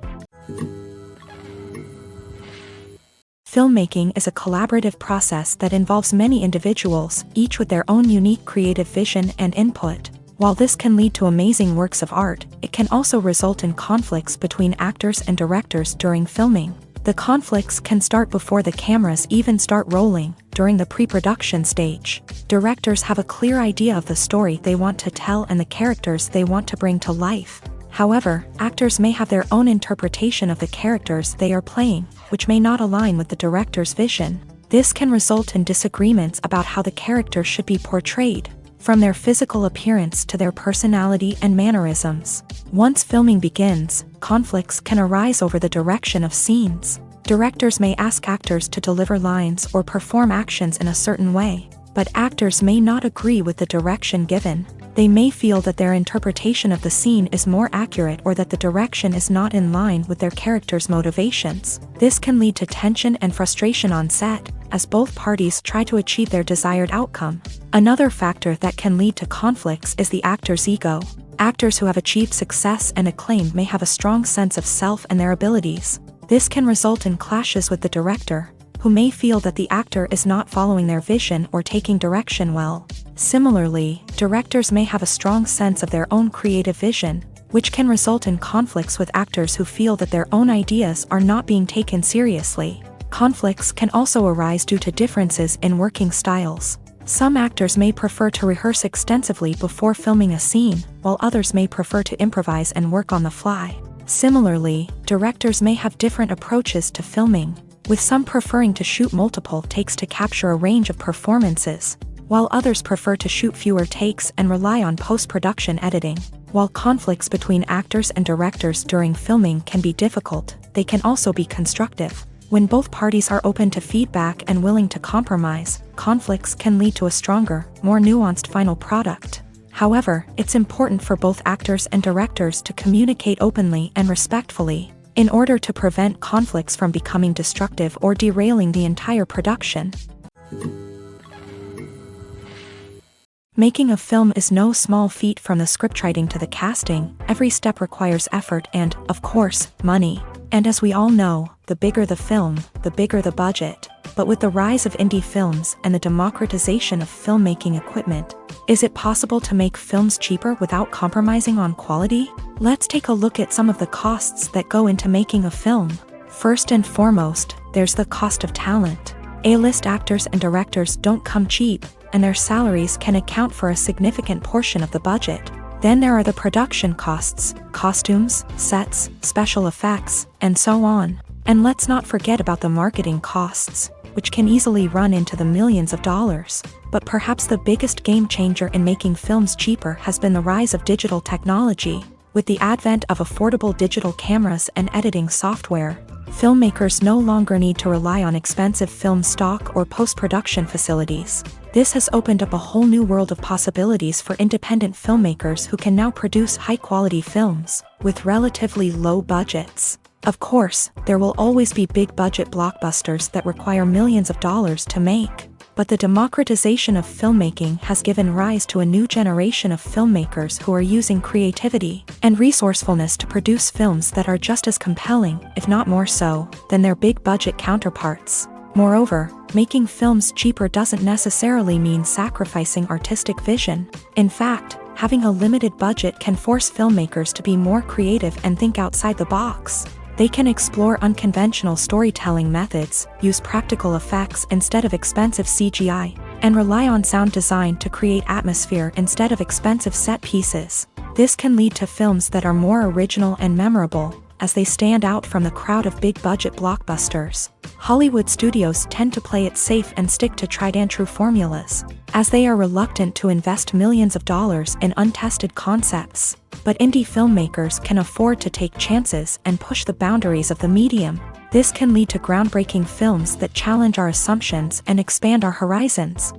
Filmmaking is a collaborative process that involves many individuals, each with their own unique creative vision and input. While this can lead to amazing works of art, it can also result in conflicts between actors and directors during filming. The conflicts can start before the cameras even start rolling, during the pre-production stage. Directors have a clear idea of the story they want to tell and the characters they want to bring to life. However, actors may have their own interpretation of the characters they are playing, which may not align with the director's vision. This can result in disagreements about how the character should be portrayed, from their physical appearance to their personality and mannerisms. Once filming begins, conflicts can arise over the direction of scenes. Directors may ask actors to deliver lines or perform actions in a certain way, but actors may not agree with the direction given. They may feel that their interpretation of the scene is more accurate or that the direction is not in line with their character's motivations. This can lead to tension and frustration on set, as both parties try to achieve their desired outcome. Another factor that can lead to conflicts is the actor's ego. Actors who have achieved success and acclaim may have a strong sense of self and their abilities. This can result in clashes with the director, who may feel that the actor is not following their vision or taking direction well. Similarly, directors may have a strong sense of their own creative vision, which can result in conflicts with actors who feel that their own ideas are not being taken seriously. Conflicts can also arise due to differences in working styles. Some actors may prefer to rehearse extensively before filming a scene, while others may prefer to improvise and work on the fly. Similarly, directors may have different approaches to filming, with some preferring to shoot multiple takes to capture a range of performances, while others prefer to shoot fewer takes and rely on post-production editing. While conflicts between actors and directors during filming can be difficult, they can also be constructive. When both parties are open to feedback and willing to compromise, conflicts can lead to a stronger, more nuanced final product. However, it's important for both actors and directors to communicate openly and respectfully, in order to prevent conflicts from becoming destructive or derailing the entire production. Making a film is no small feat. From the scriptwriting to the casting, every step requires effort and, of course, money. And as we all know, the bigger the film, the bigger the budget. But with the rise of indie films and the democratization of filmmaking equipment, is it possible to make films cheaper without compromising on quality? Let's take a look at some of the costs that go into making a film. First and foremost, there's the cost of talent. A-list actors and directors don't come cheap, and their salaries can account for a significant portion of the budget. Then there are the production costs, costumes, sets, special effects, and so on. And let's not forget about the marketing costs, which can easily run into the millions of dollars. But perhaps the biggest game changer in making films cheaper has been the rise of digital technology. With the advent of affordable digital cameras and editing software, filmmakers no longer need to rely on expensive film stock or post-production facilities. This has opened up a whole new world of possibilities for independent filmmakers who can now produce high-quality films with relatively low budgets. Of course, there will always be big-budget blockbusters that require millions of dollars to make. But the democratization of filmmaking has given rise to a new generation of filmmakers who are using creativity and resourcefulness to produce films that are just as compelling, if not more so, than their big-budget counterparts. Moreover, making films cheaper doesn't necessarily mean sacrificing artistic vision. In fact, having a limited budget can force filmmakers to be more creative and think outside the box. They can explore unconventional storytelling methods, use practical effects instead of expensive CGI, and rely on sound design to create atmosphere instead of expensive set pieces. This can lead to films that are more original and memorable, as they stand out from the crowd of big-budget blockbusters. Hollywood studios tend to play it safe and stick to tried-and-true formulas, as they are reluctant to invest millions of dollars in untested concepts. But indie filmmakers can afford to take chances and push the boundaries of the medium. This can lead to groundbreaking films that challenge our assumptions and expand our horizons.